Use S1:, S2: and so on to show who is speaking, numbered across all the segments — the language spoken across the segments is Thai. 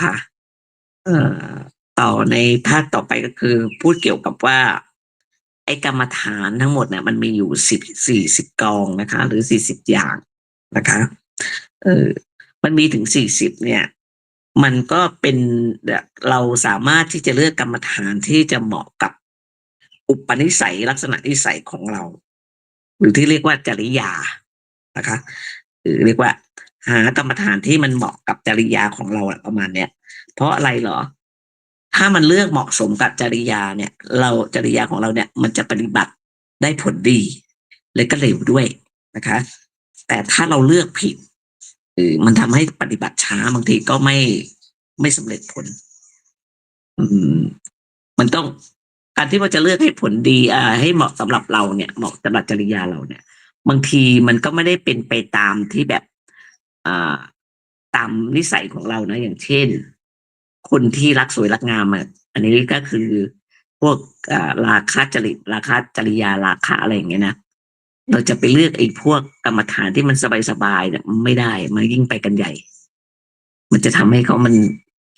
S1: ค่ะเอ่อต่อในภาคต่อไปก็คือพูดเกี่ยวกับว่าไอ้กรรมฐานทั้งหมดเนี่ยมันมีอยู่40กองนะคะหรือ40อย่างนะคะเออมันมีถึง40เนี่ยมันก็เป็นเราสามารถที่จะเลือกกรรมฐานที่จะเหมาะกับอุปนิสัยลักษณะนิสัยของเราหรือที่เรียกว่าจริยานะคะหรือเรียกว่าหากรรมฐานที่มันเหมาะกับจริยาของเราประมาณเนี้ยเพราะอะไรเหรอ ถ้ามันเลือกเหมาะสมกับจริยาเนี่ยเราจริยาของเราเนี่ยมันจะปฏิบัติได้ผลดีและก็เร็วด้วยนะคะแต่ถ้าเราเลือกผิดมันทำให้ปฏิบัติช้าบางทีก็ไม่สำเร็จผลอืมมันต้องการที่ว่าจะเลือกให้ผลดีให้เหมาะสำหรับเราเนี่ยเหมาะสำหรับจริยาเราเนี่ยบางทีมันก็ไม่ได้เป็นไปตามที่แบบอ่าตามนิสัยของเรานะอย่างเช่นคนที่รักสวยรักงามอ่ะอันนี้ก็คือพวกราคะจริตราคะจริยาราคะอะไรอย่างเงี้ยนะเราจะไปเลือกไอ้พวกกรรมฐานที่มันสบายๆเนี่ยไม่ได้มันยิ่งไปกันใหญ่มันจะทำให้เขามัน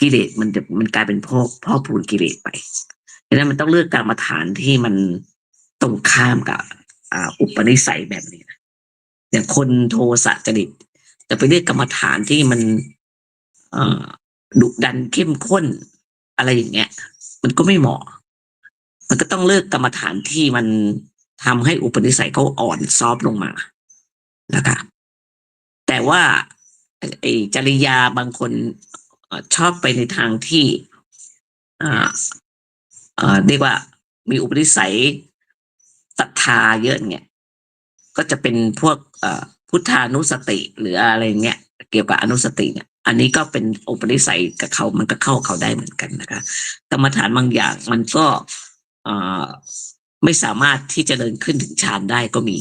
S1: กิเลสมันกลายเป็นพ่อพูนกิเลสไปดังนั้นมันต้องเลือกกรรมฐานที่มันตรงข้ามกับอุปนิสัยแบบนี้นะอย่างคนโทสะจริตจะไปเลือกกรรมฐานที่มันเอ่อดุดันเข้มข้นอะไรอย่างเงี้ยมันก็ไม่เหมาะมันก็ต้องเลือกกรรมฐานที่มันทำให้อุปนิสัยเขาอ่อนซอฟลงมานะคะแต่ว่าไอ้จริยาบางคนชอบไปในทางที่อ่าเรียกว่ามีอุปนิสัยศรัทธาเยอะเนี่ยก็จะเป็นพวกพุทธานุสติหรืออะไรเงี้ยเกี่ยวกับอนุสติเนี่ยอันนี้ก็เป็นอุปนิสัยกับเขามันก็เข้าเขาได้เหมือนกันนะคะกรรมฐานบางอย่างมันก็ไม่สามารถที่จะเดินขึ้นถึงฌานได้ก็มี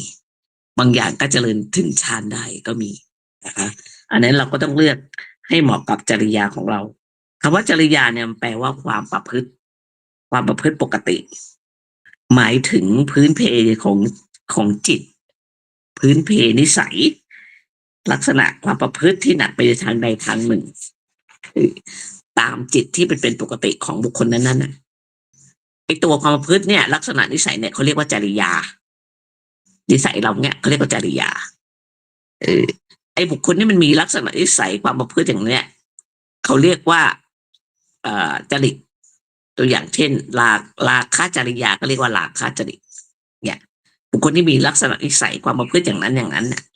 S1: บางอย่างก็เจริญถึงฌานได้ก็มีนะคะอันนั้นเราก็ต้องเลือกให้เหมาะกับจริยาของเราคำว่าจริยาเนี่ยแปลว่าความประพฤติปกติหมายถึงพื้นเพของจิตพื้นเพนิสัยลักษณะความประพฤติที่หนักไปในทางใดทางหนึ่งตามจิตที่เป็นปกติของบุคคลนั้นๆน่ะไอตัวความประพฤติเนี่ยลักษณะนิสัยเนี่ยเขาเรียกว่าจริยานิสัยเราเนี่ยเขาเรียกว่าจริยาเออไอบุคคลนี่มันมีลักษณะนิสัยความประพฤติอย่างเนี้ยเขาเรียกว่าจริตตัวอย่างเช่นราคะจริยาก็เรียกว่าราคะจริตเนี่ยบุคคลที่มีลักษณะนิสัยความประพฤติอย่างนั้นเนี่ย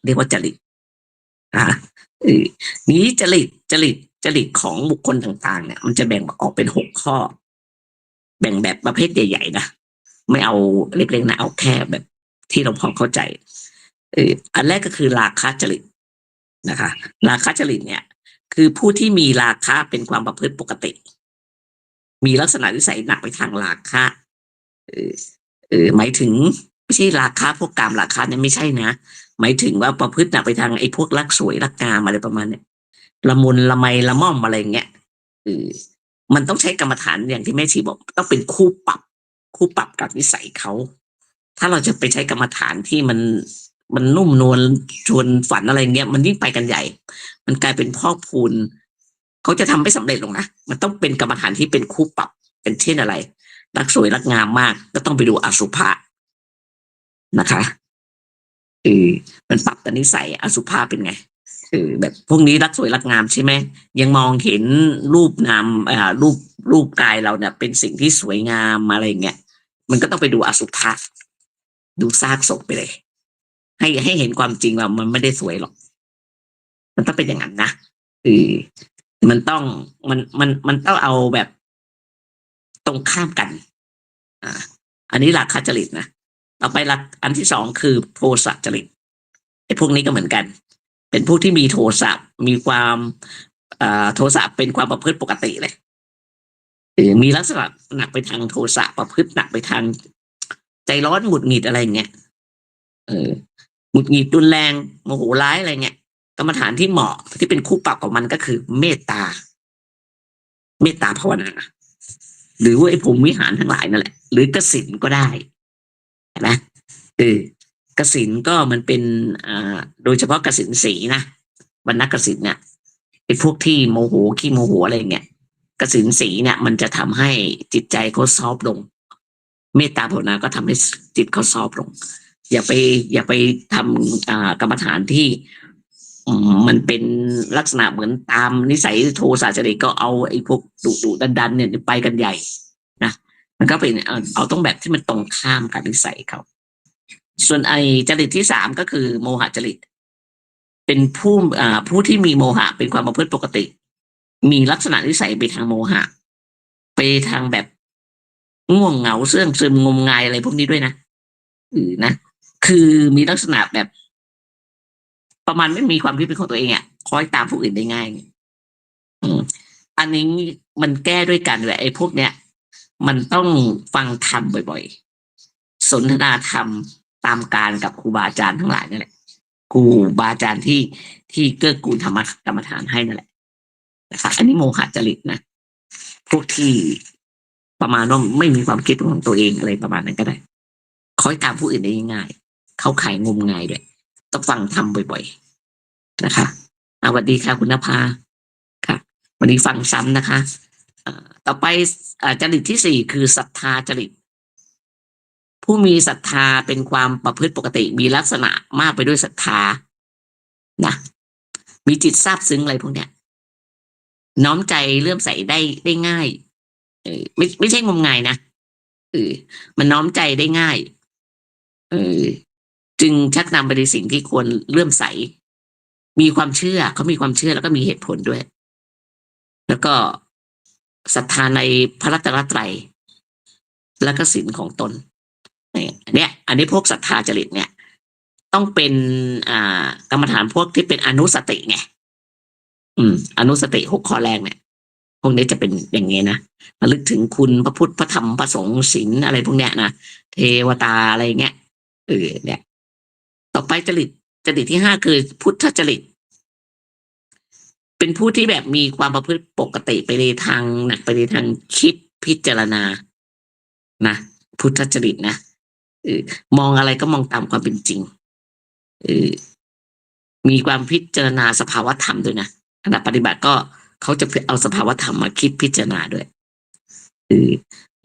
S1: เรียกว่าจริตนะนี้จริตของบุคคลต่างๆเนี่ยมันจะแบ่งออกเป็น6 ข้อแบ่งแบบประเภทใหญ่ๆนะไม่เอาเล็กๆนะเอาแค่แบบที่เราพอเข้าใจอันแรกก็คือราคะจริตนะคะราคะจริตเนี่ยคือผู้ที่มีราคะเป็นความประพฤติปกติมีลักษณะนิสัยหนักไปทางราคะเออหมายถึงไม่ใช่ราคะพวกกามราคะเนี่ยไม่ใช่นะหมายถึงว่าประพฤติหนักไปทางไอ้พวกรักสวยรักงามอะไรประมาณเนี้ยละมุนละไมละม่อมอะไรเงี้ยเออมันต้องใช้กรรมฐานอย่างที่แม่ชีบอกต้องเป็นคู่ปรับกับนิสัยเขาถ้าเราจะไปใช้กรรมฐานที่มันนุ่มนวลชวนฝันอะไรเงี้ยมันยิ่งไปกันใหญ่มันกลายเป็นพ่อพูนเขาจะทำไม่สำเร็จหรอกนะมันต้องเป็นกรรมฐานที่เป็นคู่ปรับเป็นเช่นอะไรรักสวยรักงามมากก็ต้องไปดูอสุภะนะคะมันปรับแต่นิสัยอสุภะเป็นไงแบบพวกนี้รักสวยรักงามใช่ไหมยังมองเห็นรูปนามรูปกายเราเนี่ยเป็นสิ่งที่สวยงามอะไรอย่างเงี้ยมันก็ต้องไปดูอสุภะดูซากศพไปเลยให้เห็นความจริงว่ามันไม่ได้สวยหรอกมันต้องเป็นอย่างนั้นนะเออมันต้องมันต้องเอาแบบตรงข้ามกันอ่าอันนี้หลักขจริตนะต่อไปหลักอันที่สองคือโทสะจริตไอ้พวกนี้ก็เหมือนกันเป็นพวกที่มีโทสะมีความโทสะเป็นความประพฤติปกติเลยมีลักษณะหนักไปทางโทสะประพฤติหนักไปทางใจร้อนหงุดหงิดอะไรเงี้ยหงุดหงิดรุนแรงโมโหร้ายอะไรเงี้ยกรรมฐานที่เหมาะที่เป็นคู่ปรับกับมันก็คือเมตตาภาวนาหรือว่าไอ้พรหมวิหารทั้งหลายนั่นแหละหรือกสิณก็ได้นะกสิณก็มันเป็นโดยเฉพาะกสิณสีนะวรรณกสิณเนี่ยไอ้พวกที่โมโหขี้โมโหอะไรเงี้ย กสิณสีเนี่ยมันจะทำให้จิตใจเขาซอฟลงเมตตาภาวนาก็ทำให้จิตเขาซอฟลงอย่าไปทำกรรมฐานที่มันเป็นลักษณะเหมือนตามนิสัยโทสะจริตก็เอาไอ้พวกดุดันเนี่ยไปกันใหญ่นะมันก็เป็นเอาต้องแบบที่มันตรงข้ามกับนิสัยเขาส่วนไอ้จริตที่สามก็คือโมหะจริตเป็นผู้ที่มีโมหะเป็นความประพฤติปกติ มีลักษณะนิสัยไปทางโมหะไปทางแบบง่วงเหงาเสื่องซึมงมงายอะไรพวกนี้ด้วยนะคือมีลักษณะแบบประมาณไม่มีความคิดเป็นของตัวเองอ่ะคอยตามผู้อื่นได้ง่ายอันนี้มันแก้ด้วยกันเลยไอ้พวกเนี้ยมันต้องฟังธรรมบ่อยๆสนทนาธรรมตามการกับครูบาอาจารย์ทั้งหลายนั่นแหละครูบาอาจารย์ที่เกื้อกูลธรรมกรรมฐานให้นั่นแหละนะคะอันนี้โมหะจริตนะพวกที่ประมาณว่าไม่มีความคิดของตัวเองอะไรประมาณนั้นก็ได้คอยตามผู้อื่นได้ง่ายเข้าข่ายงมงายด้วยต้องฟังธรรมบ่อยๆนะคะสวัสดีค่ะคุณนภาค่ะวันนี้ฟังซ้ำนะคะต่อไปจริตที่สี่คือศรัทธาจริตผู้มีศรัทธาเป็นความประพฤติปกติมีลักษณะมากไปด้วยศรัทธานะมีจิตซาบซึ้งอะไรพวกเนี้ยน้อมใจเลื่อมใสได้ง่ายไม่ใช่งมงายนะมันน้อมใจได้ง่ายจึงชักนำไปในสิ่งที่ควรเลื่อมใสมีความเชื่อเขามีความเชื่อแล้วก็มีเหตุผลด้วยแล้วก็ศรัทธาในพระรัตนตรัยและก็ศีลของตนเนี่ยอันนี้พวกศรัทธาจริตเนี่ยต้องเป็นกรรมฐานพวกที่เป็นอนุสติไงอนุสติ6 ข้อแรกเนี่ยพวกนี้จะเป็นอย่างงี้นะระลึกถึงคุณพระพุทธพระธรรมพระสงฆ์ศีลอะไรพวกเนี้ยนะเทวตาอะไรเงี้ยเนี่ยต่อไปจริตที่5คือพุทธจริตเป็นผู้ที่แบบมีความประพฤติปกติไปในทางหนักไปในทางคิดพิจารณานะพุทธจริตนะมองอะไรก็มองตามความเป็นจริงมีความพิจารณาสภาวธรรมด้วยนะขณะปฏิบัติก็เขาจะเอาสภาวธรรมมาคิดพิจารณาด้วย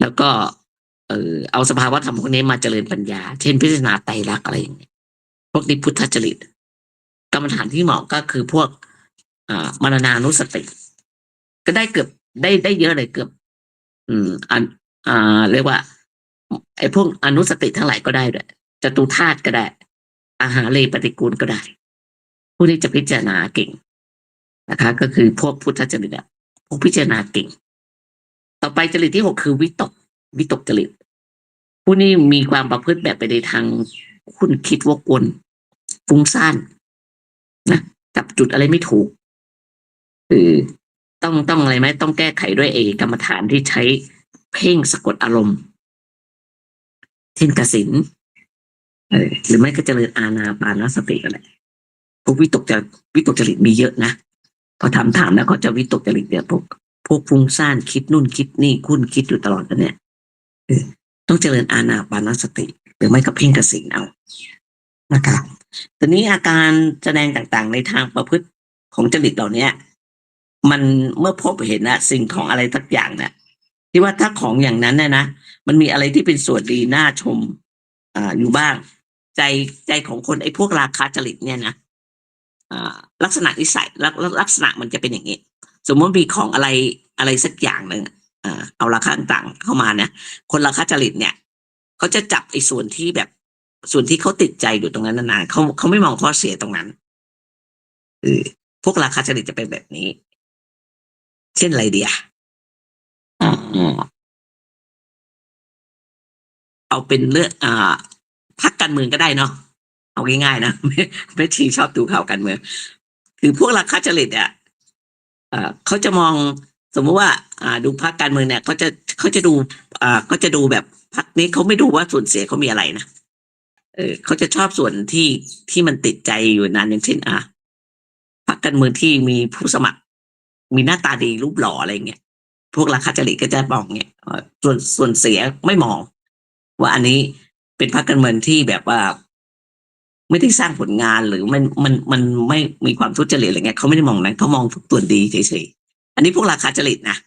S1: แล้วก็เอาสภาวธรรมพวกนี้มาเจริญปัญญาเช่นพิจารณาไตรลักษณ์อะไรอย่างเงี้ยพวกนี้พุทธจริตกรรมฐานที่เหมาะก็คือพวกมรณานุสติก็ได้เกือบได้เยอะเลยเกือบเรียกว่าไอ้พวกอนุสติทั้งหลายก็ได้ด้วยจตุธาตุก็ได้อาหารเลปฏิกูลก็ได้ผู้ที่จะพิจารณาเก่งนะคะก็คือพวกพุทธจริตพวกพิจารณาเก่งต่อไปจริตที่6คือวิตกจริตผู้นี้มีความประพฤติแบบไปในทางคุณคิดวกวนฟุ้งซ่านนะจับจุดอะไรไม่ถูกต้องอะไรไหมต้องแก้ไขด้วยกรรมฐานที่ใช้เพ่งสะกดอารมณ์เช่นกสิณหรือไม่ก็เจริญอานาปานสติก็ได้พวกวิตกจริตมีเยอะนะพอถามแล้วก็จะวิตกจริตเนี่ยพวกฟุ้งซ่านคิดนู่นคิดนี่คุ้นคิดอยู่ตลอดกันเนี่ยต้องเจริญอานาปานสติหรือไม่ก็เพ่งกสิณเอานะคะตอนนี้อาการแสดงต่างๆในทางประพฤติของจริตเหล่านี้มันเมื่อพบเห็นนะสิ่งของอะไรสักอย่างเนี่ยที่ว่าถ้าของอย่างนั้นเนี่ยนะมันมีอะไรที่เป็นส่วนดีน่าชมอยู่บ้างใจของคนไอ้พวกราคะจริตเนี่ยนะลักษณะนิสัยลักษณะมันจะเป็นอย่างนี้สมมติมีของอะไรสักอย่างหนึ่งเอาราคาต่างๆเข้ามาเนี่ยคนราคะจริตเนี่ยเขาจะจับไอ้ส่วนที่เขาติดใจอยู่ตรงนั้นนานๆเขาไม่มองข้อเสียตรงนั้นพวกราคะจริตจะเป็นแบบนี้เช่นอะไรเดียเอาเป็นเรื่องพรรคการเมืองก็ได้เนาะเอาง่ายๆนะไม่ชีชอบดูข่าวการเมืองคือพวกราคะจริตเขาจะมองสมมติว่าดูพรรคการเมืองเนี่ยเขาจะดูแบบพรรคนี้เขาไม่ดูว่าส่วนเสียเขามีอะไรนะเขาจะชอบส่วนที่มันติดใจอยู่นานอย่างเช่นพรรคการเมืองที่มีผู้สมัครมีหน้าตาดีรูปหล่ออะไรเงี้ยพวกราคะจริตก็จะมองเนี่ยส่วนเสียไม่มองว่าอันนี้เป็นพรรคการเมืองที่แบบว่าไม่ได้สร้างผลงานหรือมันไม่มีความทุจริตอะไรเงี้ยเขาไม่ได้มองนั้นเขามองทุกส่วนดีเฉยๆอันนี้พวกราคะจริตนะ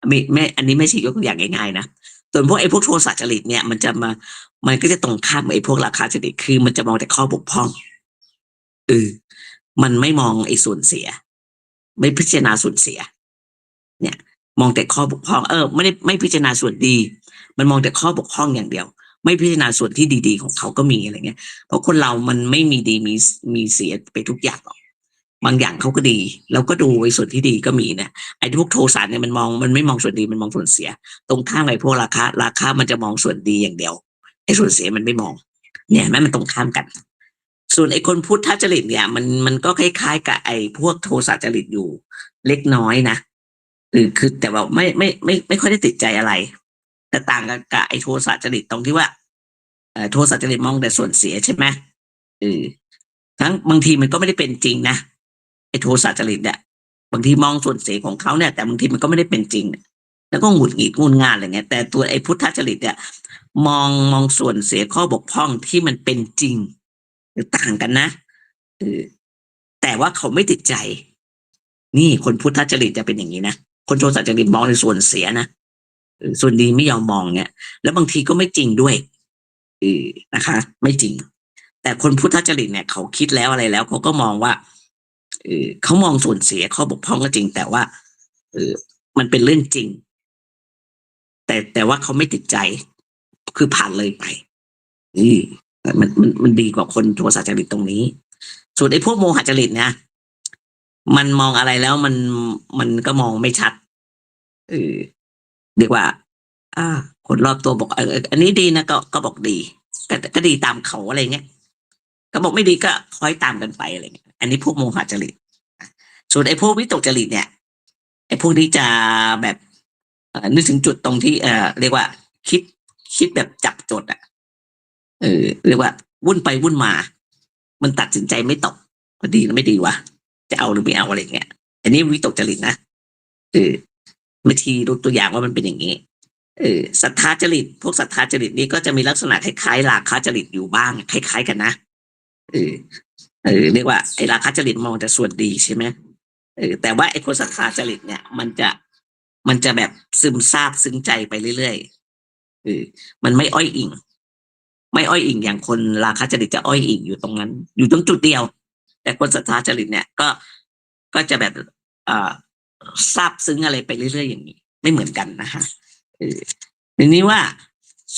S1: ไม่อันนี้ไม่ใช่ยกตัวอย่างง่ายๆนะส่วนพวกไอ้พวกโทสะจริตเนี่ยมันก็จะตรงข้ามกับไอ้พวกราคะจริตคือมันจะมองแต่ข้อบกพร่องเออมันไม่มองไอ้ส่วนเสียไม่พิจารณาส่วนเสียเนี่ยมองแต่ข้อบกพร่องไม่พิจารณาส่วนดีมันมองแต่ข้อบกพร่องอย่างเดียวไม่พิจารณาส่วนที่ดีๆของเขาก็มีอะไรเงี้ยเพราะคนเรามันไม่มีดีมีเสียไปทุกอย่างหรอกบางอย่างเขาก็ดีแล้วก็ดูไอ้ส่วนที่ดีก็มีนะไอ้พวกโทสะเนี่ยมันไม่มองส่วนดีมันมองส่วนเสียตรงข้ามไอ้พวกราคะมันจะมองส่วนดีอย่างเดียวไอ้ส่วนเสียมันไม่มองเนี่ยแม้มันตรงข้ามกันส่วนไอ้คนพุทธจริตเนี่ยมันก็คล้ายๆกับไอ้พวกโทสะจริตอยู่เล็กน้อยนะคือแต่ว่าไม่ค่อยได้ติดใจอะไรแต่ต่างกับไอ้โทสะจริตตรงที่ว่าโทสะจริตมองแต่ส่วนเสียใช่ไหมเออทั้งบางทีมันก็ไม่ได้เป็นจริงนะไอ้โทสะจริตเนี่ยบางทีมองส่วนเสียของเขาเนี่ยแต่บางทีมันก็ไม่ได้เป็นจริงแล้วก็หงุดหงิดงุนงานอะไรเงี้ยแต่ตัวไอ้พุทธจริตเนี่ยมองส่วนเสียข้อบกพร่องที่มันเป็นจริงหรือต่างกันนะเออแต่ว่าเขาไม่ติดใจนี่คนพุทธจริตจะเป็นอย่างนี้นะคนโทสะจริตมองในส่วนเสียนะส่วนดีไม่ยอมมองเนี่ยแล้วบางทีก็ไม่จริงด้วยเออนะคะไม่จริงแต่คนพุทธจริตเนี่ยเขาคิดแล้วอะไรแล้วเขาก็มองว่าเขามองส่วนเสียข้อบกพร่องก็จริงแต่ว่าเออมันเป็นเรื่องจริงแต่ว่าเขาไม่ติดใจคือผ่านเลยไปนี่มันดีกว่าคนโทสะจริตตรงนี้ส่วนไอ้พวกโมหะจริตนะมันมองอะไรแล้วมันก็มองไม่ชัดเออเรียกว่าอ่าคนรอบตัวบอกอันนี้ดีนะก็บอกดีก็ดีตามเขาอะไรเงี้ยก็บอกไม่ดีก็คอยตามกันไปอะไรเงี้ยอันนี้พวกโมหะจริตส่วนไอ้พวกวิตกจริตเนี่ยไอ้พวกนี้จะแบบนึกถึงจุดตรงที่เรียกว่าคิดคิดแบบจับจดอ่ะเรียกว่าวุ่นไปวุ่นมามันตัดสินใจไม่ตกว่าดีหรือไม่ดีวะจะเอาหรือไม่เอาอะไรเงี้ยอันนี้วิตกจริตนะเออบางทีดูตัวอย่างว่ามันเป็นอย่างนี้ศรัทธาจริตพวกศรัทธาจริตนี้ก็จะมีลักษณะคล้ายๆราคะจริตอยู่บ้างคล้ายๆกันนะเออเรียกว่าไอ้ราคะจริตมองแต่ส่วนดีใช่ไหมแต่ว่าไอ้คนศรัทธาจริตเนี่ยมันจะแบบซึมซาบซึ้งใจไปเรื่อยๆมันไม่อ้อยอิงไม่อ้อยอิงอย่างคนราคะจริตจะอ้อยอิงอยู่ตรงนั้นอยู่ตรงจุดเดียวแต่คนศรัทธาจริตเนี่ยก็จะแบบเอ่อซาบซึ้งอะไรไปเรื่อยๆอย่างนี้ไม่เหมือนกันนะคะทีนี้ว่า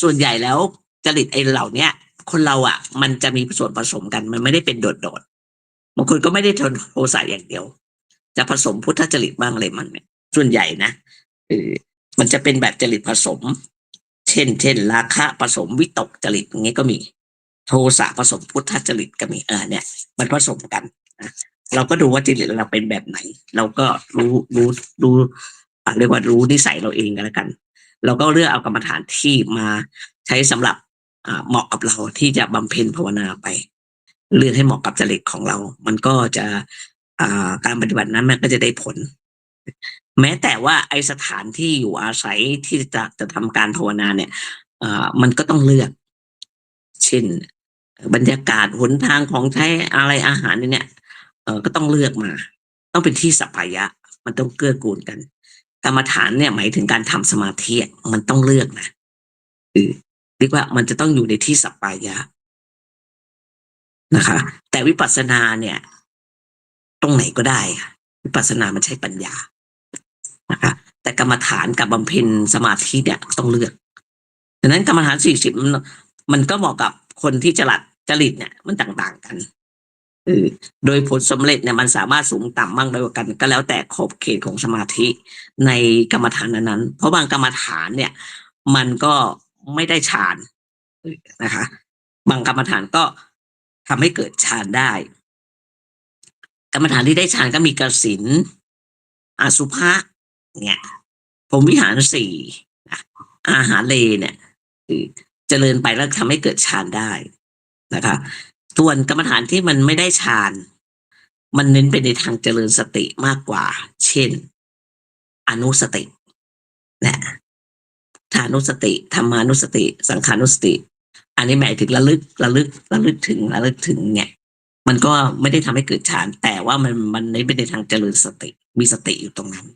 S1: ส่วนใหญ่แล้วจริตไอ้เหล่าเนี้ยคนเราอ่ะมันจะมีส่วนผสมกันมันไม่ได้เป็นโดดๆบางคนก็ไม่ได้ทนโทสะอย่างเดียวจะผสมพุทธจริตบ้างอะไรบ้างเนี่ยส่วนใหญ่นะเออมันจะเป็นแบบจริตผสมเช่นราคะผสมวิตกจริตอย่างเงี้ยก็มีโทสะผสมพุทธจริตก็มีเนี่ยมันผสมกันนะเราก็ดูว่าจริตเราเป็นแบบไหนเราก็รู้เรียกว่ารู้นิสัยเราเองกันแล้วกันเราก็เลือกเอากรรมฐานที่มาใช้สำหรับเหมาะกับเราที่จะบำเพ็ญภาวนาไปเลือกให้เหมาะกับจริตของเรามันก็จะการปฏิบัตินั้นมันก็จะได้ผลแม้แต่ว่าไอสถานที่อยู่อาศัยที่จะทำการภาวนาเนี่ยมันก็ต้องเลือกเช่นบรรยากาศหนทางของใช้อะไรอาหารเนี่ยก็ต้องเลือกมาต้องเป็นที่สัปปายะมันต้องเกื้อกูลกันกรรมฐานเนี่ยหมายถึงการทำสมาธิมันต้องเลือกนะเรียกว่ามันจะต้องอยู่ในที่สัปปายะนะคะแต่วิปัสสนาเนี่ยตรงไหนก็ได้วิปัสสนามันใช้ปัญญานะคะแต่กรรมฐานกับบำเพ็ญสมาธิเนี่ยต้องเลือกดังนั้นกรรมฐาน40มันก็เหมาะกับคนที่จริตเนี่ยมันต่างๆกันโดยผลสำเร็จเนี่ยมันสามารถสูงต่ำบ้างโดยกันก็แล้วแต่ขอบเขตของสมาธิในกรรมฐานนั้นๆเพราะบางกรรมฐานเนี่ยมันก็ไม่ได้ฌานนะคะบางกรรมฐานก็ทำให้เกิดฌานได้กรรมฐานที่ได้ฌานก็มีกสิณอสุภะเนี่ยพรหมวิหารสี่อาหารเลเนี่ยเจริญไปแล้วทำให้เกิดฌานได้นะคะส่วนกรรมฐานที่มันไม่ได้ฌานมันเน้นไปในทางเจริญสติมากกว่าเช่นอนุสตินะฐานุสติธรรมานุสติสังขานุสติอันนี้หมายถึงระลึกถึงเนี่ยมันก็ไม่ได้ทำให้เกิดฌานแต่ว่ามันเน้นไปในทางเจริญสติมีสติอยู่ตรงนั้น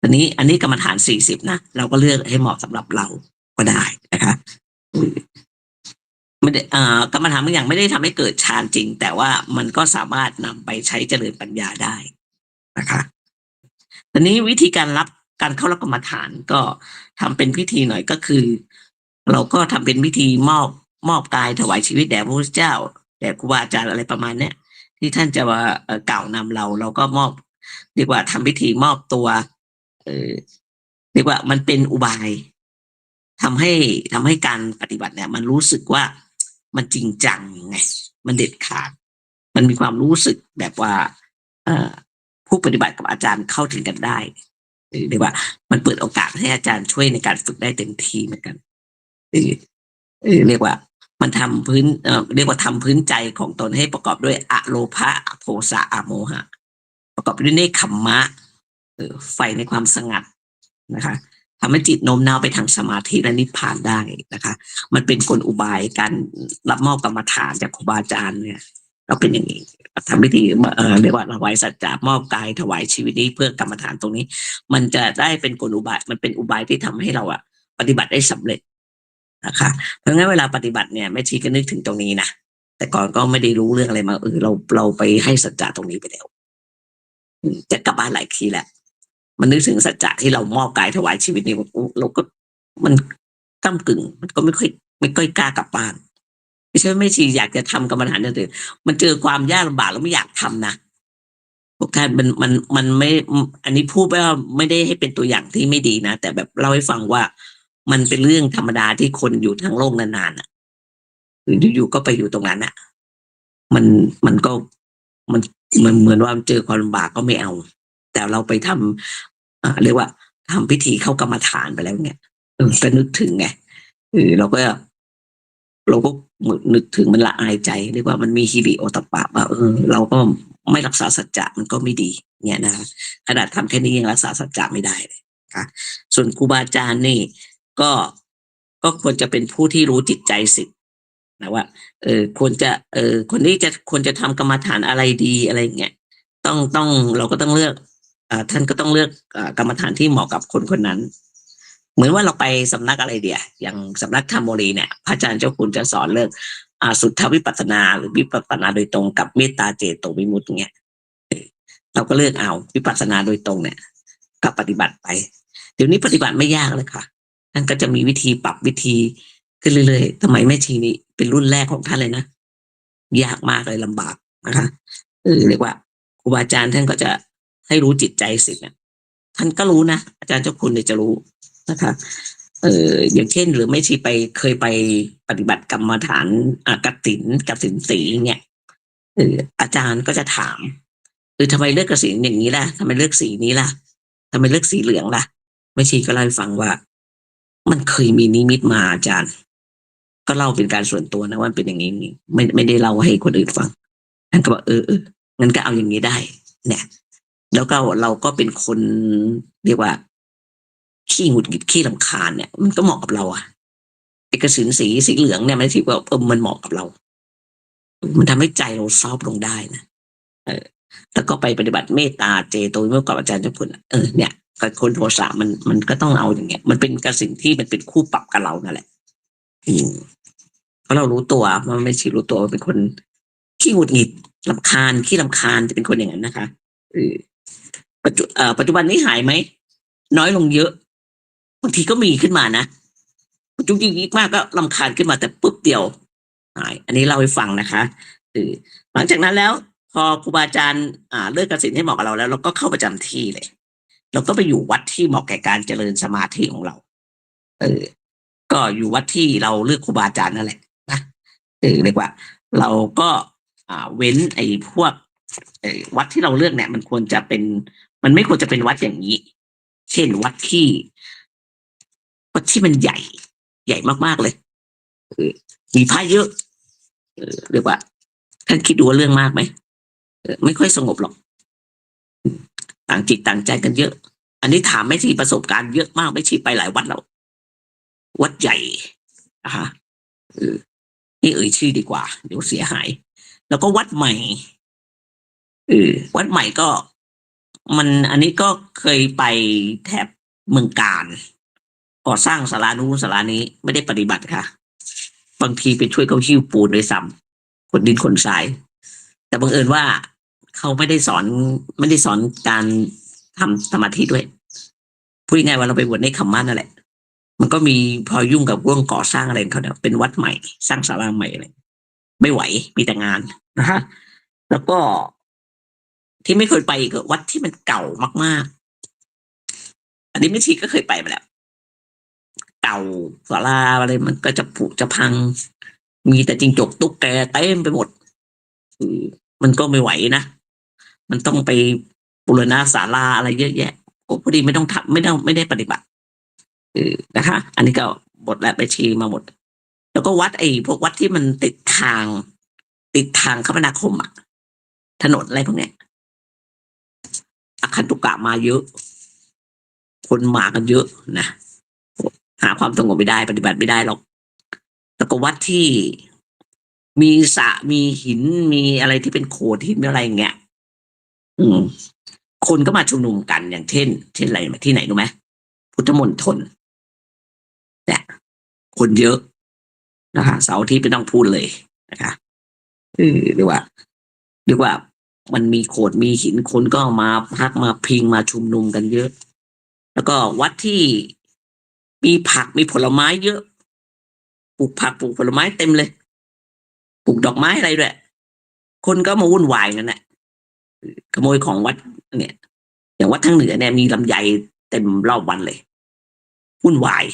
S1: อันนี้กรรมฐาน40นะเราก็เลือกให้เหมาะสำหรับเราก็ได้นะคะไม่ได้กรรมฐานบางอย่างไม่ได้ทำให้เกิดฌานจริงแต่ว่ามันก็สามารถนำไปใช้เจริญปัญญาได้นะคะทีนี้วิธีการเข้ารับกรรมฐานก็ทำเป็นพิธีหน่อยก็คือเราก็ทำเป็นพิธีมอบกายถวายชีวิตแด่พระพุทธเจ้าแด่ครูบาอาจารย์อะไรประมาณเนี้ยที่ท่านจะว่ากล่าวนำเราก็มอบเรียกว่าทำพิธีมอบตัวเออเรียกว่ามันเป็นอุบายทำให้การปฏิบัติเนี่ยมันรู้สึกว่ามันจริงจังไงมันเด็ดขาดมันมีความรู้สึกแบบว่าเอ่อผู้ปฏิบัติกับอาจารย์เข้าถึงกันได้เรียกว่ามันเปิดโอกาสให้อาจารย์ช่วยในการฝึกได้เต็มที่เหมือนกันเรียกว่ามันทำพื้นเรียกว่าทำพื้นใจของตนให้ประกอบด้วยอะโลภะอโทสะอะโมหะประกอบด้วยเนคขมมะไฟในความสงัดนะคะทำให้จิตโน้มน้าวไปทางสมาธิและนิพพานได้นะคะมันเป็นกลอุบายการรับมอบกรรมฐานจากครูบาอาจารย์เนี่ยเราเป็นอย่างนี้ทำพิธีเรียกว่าถวายสัจจะมอบกายถวายชีวิตนี้เพื่อกรรมฐานตรงนี้มันจะได้เป็นกลอุบายมันเป็นอุบายที่ทำให้เราปฏิบัติได้สำเร็จนะคะเพราะงั้นเวลาปฏิบัติเนี่ยแม่ชีก็นึกถึงตรงนี้นะแต่ก่อนก็ไม่ได้รู้เรื่องอะไรมาเราไปให้สัจจะตรงนี้ไปแล้วจะกลับบ้านหลายทีแหละมันนึกถึงสัจจะที่เรามอบกายถวายชีวิตนี่เราก็มันก้ำกึ่งมันก็ไม่ค่อยกล้ากลับบ้านไม่ใช่ไม่ชีอยากจะทำกรรมฐานอย่างอื่นมันเจอความยากลำบากแล้วไม่อยากทำนะพวกท่านมันไม่อันนี้พูดว่าไม่ได้ให้เป็นตัวอย่างที่ไม่ดีนะแต่แบบเล่าให้ฟังว่ามันเป็นเรื่องธรรมดาที่คนอยู่ทั้งโลกนานๆอ่ะหรืออยู่ๆก็ไปอยู่ตรงนั้นอ่ะมันมันก็มันมันเหมือนว่าเจอความลำบากก็ไม่เอาแต่เราไปทำเรียกว่าทำพิธีเข้ากรรมฐานไปแล้วเนี่ยก็นึกถึงไงเราก็นึกถึงมันละอายใจเรียกว่ามันมีฮิริโอตปปะว่าเราก็ไม่รักษาสัจจะมันก็ไม่ดีเนี่ยนะขนาดทำแค่นี้ยังรักษาสัจจะไม่ได้เลยค่ะส่วนครูบาอาจารย์นี่ก็ก็ควรจะเป็นผู้ที่รู้จิตใจสิทธิ์นะว่าควรจะคนนี้จะควรจะทำกรรมฐานอะไรดีอะไรเงี้ยต้องเราก็ต้องเลือกท่านก็ต้องเลือกกรรมฐานที่เหมาะกับคนคนนั้นเหมือนว่าเราไปสำนักอะไรเดียอย่างสำนักธรรมโมรีเนี่ยพระอาจารย์เจ้าคุณจะสอนเรื่องสุทธวิปัสสนาหรือวิปัสสนาโดยตรงกับเมตตาเจโตวิมุตติเงี้ยเราก็เลือกเอาวิปัสสนาโดยตรงเนี่ยก็ปฏิบัติไปเดี๋ยวนี้ปฏิบัติไม่ยากเลยค่ะท่านก็จะมีวิธีปรับวิธีขึ้นเรื่อยๆทำไมแม่ชีนี่เป็นรุ่นแรกของท่านเลยนะยากมากเลยลำบากนะคะเรียกว่าครูบาอาจารย์ท่านก็จะให้รู้จิตใจสิเนี่ยท่านก็รู้นะอาจารย์เจ้าคุณเนี่ยจะรู้นะคะอย่างเช่นหรือไม่ชีเคยไปปฏิบัติกรรมฐานกฐินสีเนี่ยอาจารย์ก็จะถามทำไมเลือกกฐินอย่างนี้ล่ะทำไมเลือกสีนี้ล่ะทำไมเลือกสีเหลืองล่ะไม่ชีก็เล่าให้ฟังว่ามันเคยมีนิมิตมาอาจารย์ก็เล่าเป็นการส่วนตัวนะว่าเป็นอย่างนี้ไม่ได้เล่าให้คนอื่นฟังท่านก็บอกงั้นก็เอาอย่างนี้ได้เนี่ยแล้วก็เราก็เป็นคนเรียกว่าขี้หงุดหงิดขี้รำคาญเนี่ยมันก็เหมาะกับเราเอกสินสีเหลืองเนี่ยมันถือว่ามันเหมาะกับเรามันทำให้ใจเราซอฟลงได้นะแล้วก็ไปปฏิบัติเมตตาเจโตวิมุตติกับอาจารย์เจ้าคุณเนี่ยกับคนโทสะมันก็ต้องเอาอย่างเงี้ยมันเป็นกสิ่งที่มันเป็นคู่ปรับกับเรานั่นแหละเพราะเรารู้ตัวมันไม่ใช่รู้ตัวว่าเป็นคนขี้หงุดหงิดรำคาญขี้รำคาญจะเป็นคนอย่างนั้นนะคะปัจจุบันนี้หายไหมน้อยลงเยอะบางทีก็มีขึ้นมานะจุกจิกมากก็รำคาญขึ้นมาแต่ปุ๊บเดียวหายอันนี้เล่าให้ฟังนะคะหลังจากนั้นแล้วพอครูบาอาจารย์เลือกกสิณให้เหมาะกับเราแล้วเราก็เข้าประจำที่เลยเราก็ไปอยู่วัดที่เหมาะแก่การเจริญสมาธิของเราก็อยู่วัดที่เราเลือกครูบาอาจารย์นั่นแหละนะเรียกว่าเราก็เว้นไอ้พวกวัดที่เราเลือกเนี่ยมันควรจะเป็นมันไม่ควรจะเป็นวัดอย่างนี้เช่นวัดที่มันใหญ่มากๆเลยมีพระเยอะเรียกว่าท่านคิดดูว่าเรื่องมากไหมไม่ค่อยสงบหรอกต่างจิตต่างใจกันเยอะอันนี้ถามไม่ชีประสบการณ์เยอะมากไม่ชีไปหลายวัดแล้ววัดใหญ่นะคะนี่ชื่อดีกว่าเดี๋ยวเสียหายแล้วก็วัดใหม่วัดใหม่ก็ อันนี้ก็เคยไปแถบเมืองกาญก่อสร้างศาลานู้นศาลานี้ไม่ได้ปฏิบัติค่ะบางทีไปช่วยเขาหิ้วปูนด้วยซ้ำขนดินขนทรายแต่บังเอิญว่าเขาไม่ได้สอนการทำสมาธิด้วยพูดง่ายๆว่าเราไปบวชในคำมั่นนั่นแหละมันก็มีพอยุ่งกับเรื่องก่อสร้างอะไรเขาเนี่ยเป็นวัดใหม่สร้างศาลาใหม่เลยไม่ไหวมีแต่งานนะฮะแล้วก็ที่ไม่เคยไปก็วัดที่มันเก่ามากๆอันนี้ไม่ชีก็เคยไปมาแล้วเก่าศาลาอะไรมันก็จะผุจะพังมีแต่จิงจกตุ๊กแกเต็มไปหมดมันก็ไม่ไหวนะมันต้องไปบูรณะศาลาอะไรเยอะแยะก็พอดีไม่ต้องทำไม่ได้ปฏิบัตินะคะอันนี้ก็หมดแล้วไปชีมาหมดแล้วก็วัดพวกวัดที่มันติดทางคมนาคมอ่ะถนนอะไรพวกเนี้ยอาคันตุกะมาเยอะคนมากันเยอะนะหาความสงบไม่ได้ปฏิบัติไม่ได้หรอกแล้วก็วัดที่มีสระมีหินมีอะไรที่เป็นโขดหินอะไรอย่างเงี้ยคนก็มาชุมนุมกันอย่างเช่นอะไรที่ไหนรู้ไหมพุทธมณฑลเนี่ยคนเยอะนะคะเสาร์อาที่ไม่ต้องพูดเลยนะคะเรียกว่ามันมีโขดมีหินคนก็มาพักมาพิงมาชุมนุมกันเยอะ แล้วก็วัดที่มีผักมีผลไม้เยอะปลูกผักปลูกผลไม้เต็มเลยปลูกดอกไม้อะไรด้วยคนก็มาวุ่นวายกันแหละขโมยของวัดเนี่ยอย่างวัดทางเหนือเนี่ยมีลำไยเต็มรอบวันเลยวุ่นวาย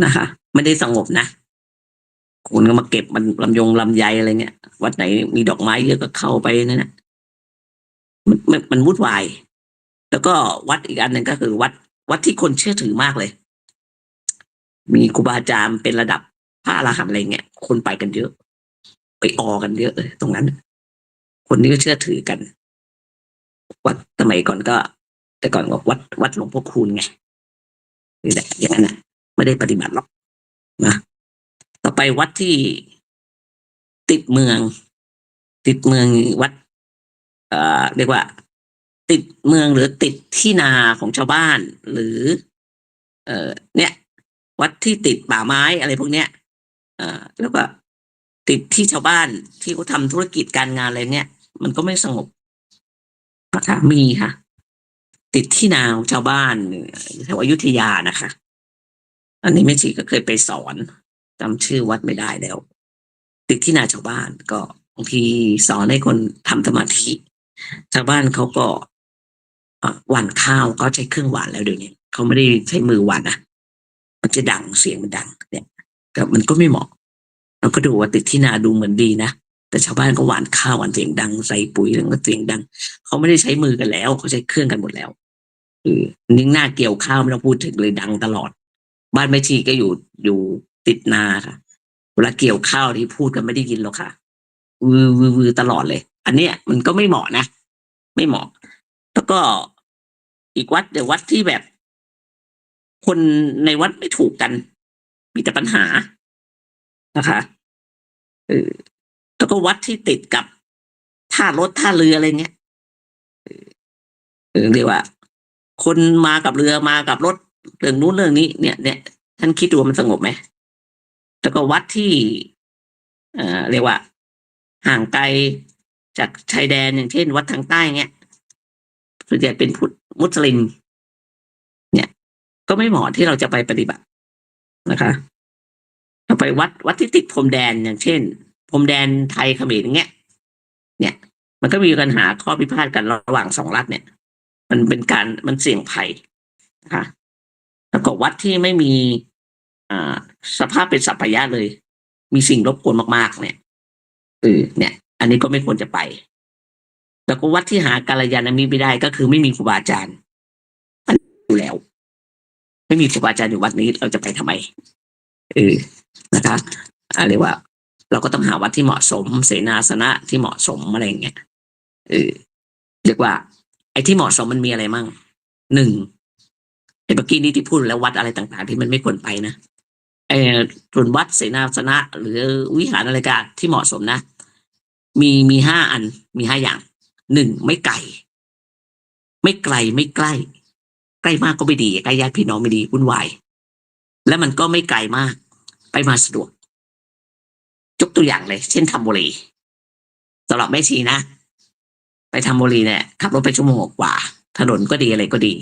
S1: นะคะไม่ได้สงบนะคนก็มาเก็บมันลำไยอะไรเงี้ยวัดไหนมีดอกไม้เยอะก็เข้าไปนั่นแหละมันวุ่นวายแล้วก็วัดอีกอันหนึ่งก็คือวัดที่คนเชื่อถือมากเลยมีครูบาอาจารย์เป็นระดับพระอรหันต์อะไรเงี้ยคนไปกันเยอะไปออกันเยอะเลยตรงนั้นคนนี้ก็เชื่อถือกันวัดสมัยก่อนก็แต่ก่อนก็วัดหลวงพ่อคูณไงนี่แหละอย่างนั้นนะไม่ได้ปฏิบัติหรอกนะต่อไปวัดที่ติดเมืองวัดเรียกว่าติดเมืองหรือติดที่นาของชาวบ้านหรือเนี่ยวัดที่ติดป่าไม้อะไรพวกเนี้ยแล้วก็ติดที่ชาวบ้านที่เขาทำธุรกิจการงานอะไรเนี่ยมันก็ไม่สงบนะคะมีค่ะติดที่นาของชาวบ้านแถวอยุธยานะคะอันนี้แม่ชีก็เคยไปสอนจำชื่อวัดไม่ได้แล้วติดที่นาชาวบ้านก็บางทีสอนให้คนทำสมาธิชาวบ้านเขาก็หว่านข้าวเขาใช้เครื่องหว่านแล้วเดี๋ยวนี้เขาไม่ได้ใช้มือหว่านนะมันจะดังเสียงมันดังเนี่ยก็มันก็ไม่เหมาะเราก็ดูว่าติดที่นาดูเหมือนดีนะแต่ชาวบ้านก็หว่านข้าวหว่านเสียงดังใส่ปุ๋ยแล้วก็เสียงดังเขาไม่ได้ใช้มือกันแล้วเขาใช้เครื่องกันหมดแล้วนิ่งหน้าเกี่ยวข้าวไม่ต้องพูดถึงเลยดังตลอดบ้านแม่ชีก็อยู่ติดนาค่ะเวลาเกี่ยวข้าวที่พูดกันไม่ได้ยินหรอกค่ะวือตลอดเลยอันเนี้ยมันก็ไม่เหมาะนะไม่เหมาะแล้วก็อีกวัดเดี๋ยววัดที่แบบคนในวัดไม่ถูกกันมีแต่ปัญหานะคะแล้วก็วัดที่ติดกับท่ารถท่าเรืออะไรเงี้ยเรียกว่าคนมากับเรือมากับรถเรื่องนู้นเรื่องนี้เนี่ยท่านคิดดูมันสงบไหมแล้วก็วัดที่เรียกว่าห่างไกลจากชายแดนอย่างเช่นวัดทางใต้เงี้ยส่วนใหญ่เป็นพุทธมุสลิมเนี่ยก็ไม่เหมาะที่เราจะไปปฏิบัตินะคะเราไปวัดที่ติดพรมแดนอย่างเช่นพรมแดนไทยเขมรอย่างเงี้ยเนี่ยมันก็มีปัญหาข้อพิพาทกันระหว่างสองรัฐเนี่ยมันเสี่ยงภัยนะคะแล้วก็วัดที่ไม่มีสภาพเป็นสัพพยะเลยมีสิ่งรบกวนมากๆเนี่ยเนี่ยอันนี้ก็ไม่ควรจะไปแล้วก็วัดที่หากัลยาณมิตรไม่ได้ก็คือไม่มีครูบาอาจารย์อันอยู่แล้วไม่มีครูบาอาจารย์อยู่วัดนี้เราจะไปทำไมนะคะเรียกว่าเราก็ต้องหาวัดที่เหมาะสมเสนาสนะที่เหมาะสมอะไรอย่างเงี้ยเรียกว่าไอ้ที่เหมาะสมมันมีอะไรมั่งหนึ่งเมื่อกี้นี้ที่พูดแล้ววัดอะไรต่างๆที่มันไม่ควรไปนะส่วนวัดเสนาสนะหรือวิหารอะไรกันที่เหมาะสมนะมี5 อันมี5 อย่างหนึ่งไม่ไกล ไม่ไกลไม่ใกล้ใกล้มากก็ไม่ดีใกล้ญาติพี่น้องไม่ดีวุ่นวายและมันก็ไม่ไกลมากไปมาสะดวกยกตัวอย่างเลยเช่นทำบุรีสำหรับแม่ชีนะไปทำบุรีเนี่ยขับรถไปชั่วโมงกว่าถนนก็ดีอะไรก็ดี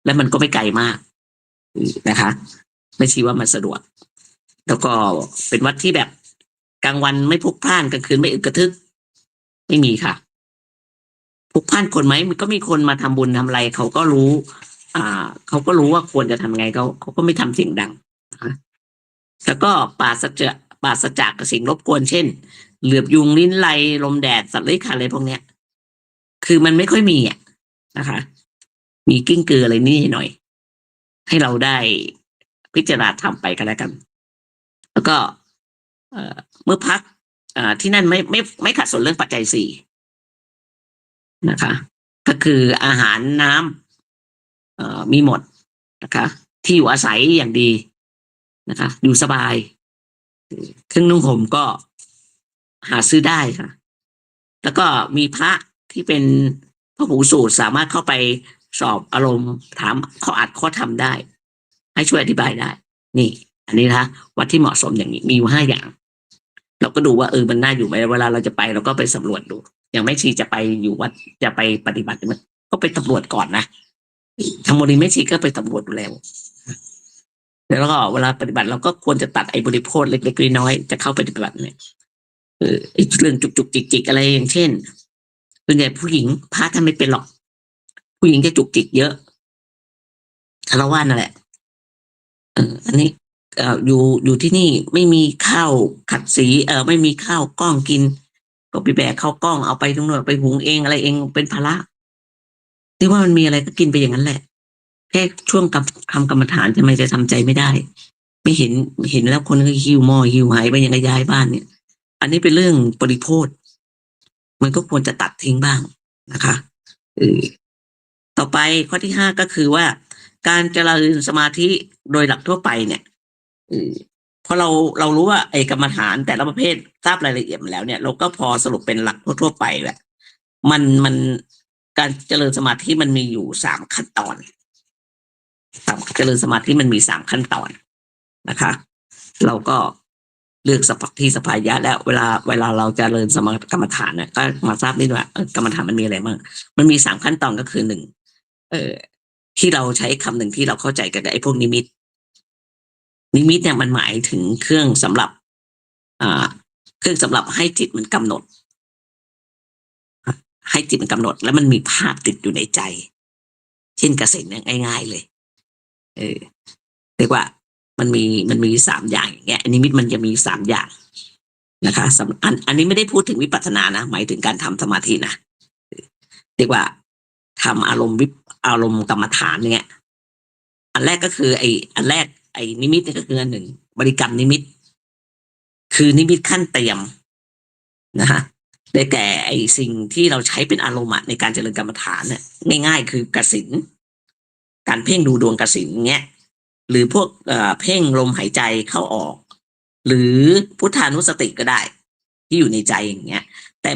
S1: แล้วมันก็ไม่ไกลมากนะคะแม่ชีว่ามันสะดวกแล้วก็เป็นวัดที่แบบกลางวันไม่พลุกพล่านกลางคืนไม่อึกกระทึกไม่มีค่ะพลุกพล่านคนไหมมันก็มีคนมาทำบุญทำอะไรเขาก็รู้เขาก็รู้ว่าควรจะทำไงเขาก็ไม่ทำเสียงดังนะคะแล้วก็ปราศจากสิ่งรบกวนเช่นเหลือบยุงลิ้นไลลมแดดสัตว์เลื้อยคลานอะไรพวกเนี้ยคือมันไม่ค่อยมีนะคะมีกิ้งกืออะไรนี่หน่อยให้เราได้พิจารณาทำไปกันแล้วกัน แล้วก็เมื่อพักที่นั่นไม่ขัดสนเรื่องปัจจัยสี่นะคะก็คืออาหารน้ำมีหมดนะคะที่อยู่อาศัยอย่างดีนะคะอยู่สบายเครื่องนุ่งห่มก็หาซื้อได้ค่ะแล้วก็มีพระที่เป็นพระหูสูตรสามารถเข้าไปสอบอารมณ์ถามข้ออัดข้อทำได้ให้ช่วยอธิบายได้นี่อันนี้นะคะวัดที่เหมาะสมอย่างนี้มีอยู่5 อย่างเราก็ดูว่ามันน่าอยู่ไหมเวลาเราจะไปเราก็ไปสำรวจดูอย่างแม่ชีจะไปอยู่วัดจะไปปฏิบัติมันก็ไปสำรวจก่อนนะทางโมนีแม่ชีก็ไปสำรวจดูแล้วก็เวลาปฏิบัติเราก็ควรจะตัดไอ้บริโภคเล็กๆน้อยๆจะเข้าไปปฏิบัติเนี่ยไอ้เรื่องจุกๆจิกๆอะไรอย่างเช่นส่วนใหญ่ผู้หญิงพระท่านไม่เป็นหรอกผู้หญิงจะจุกจิกเยอะคารวะนั่นแหละอันนี้อยู่ที่นี่ไม่มีข้าวขัดสีไม่มีข้าวกล้องกินก็ไปแบกข้าวกล้องเอาไปตรงนู้นไปหุงเองอะไรเองเป็นภาระที่ว่ามันมีอะไรก็กินไปอย่างนั้นแหละแค่ช่วงทำกรรมฐานทำไมจะทำใจไม่ได้ไม่เห็นแล้วคนก็หิวหม้อหิวหายไปยังไงย้ายบ้านเนี่ยอันนี้เป็นเรื่องบริโภคมันก็ควรจะตัดทิ้งบ้างนะคะต่อไปข้อที่5ก็คือว่าการเจริญสมาธิโดยหลักทั่วไปเนี่ยพอเรารู้ว่าไอ้กรรมฐานแต่ละประเภททราบรายละเอียดมาแล้วเนี่ยเราก็พอสรุปเป็นหลักทั่วไปแหละมันการเจริญสมาธิมันมีอยู่3 ขั้นตอนเจริญสมาธิมันมี3 ขั้นตอนนะคะเราก็เลือกสภายะแล้วเวลาเราจะเจริญกรรมฐานเนี่ยก็มาทราบนิดว่ากรรมฐานมันมีอะไรบ้างมันมี3 ขั้นตอนก็คือ1ที่เราใช้คำหนึ่งที่เราเข้าใจกันไอ้พวกนิมิตเนี่ยมันหมายถึงเครื่องสำหรับให้จิตมันกำหนดแล้วมันมีภาพติดอยู่ในใจเช่นกสิณเนี่ยง่ายๆเลยเรียกว่ามันมี3 อย่างอย่างเงี้ยนิมิตมันจะมี3 อย่างนะคะอันนี้ไม่ได้พูดถึงวิปัสสนานะหมายถึงการทำสมาธินะเรียกว่าทำอารมณ์กรรมฐานเนี่ยอันแรกก็คืออันแรกนิมิตนี่ก็คือ1บริกรรมนิมิตคือนิมิตขั้นเตรียมนะฮะได้แก่สิ่งที่เราใช้เป็นอารมณ์ในการเจริญกรรมฐานเนี่ยง่ายๆคือกสิณการเพ่งดูดวงกสิณเงี้ยหรือพวกเพ่งลมหายใจเข้าออกหรือพุทธานุสติก็ได้ที่อยู่ในใจอย่างเงี้ยแต่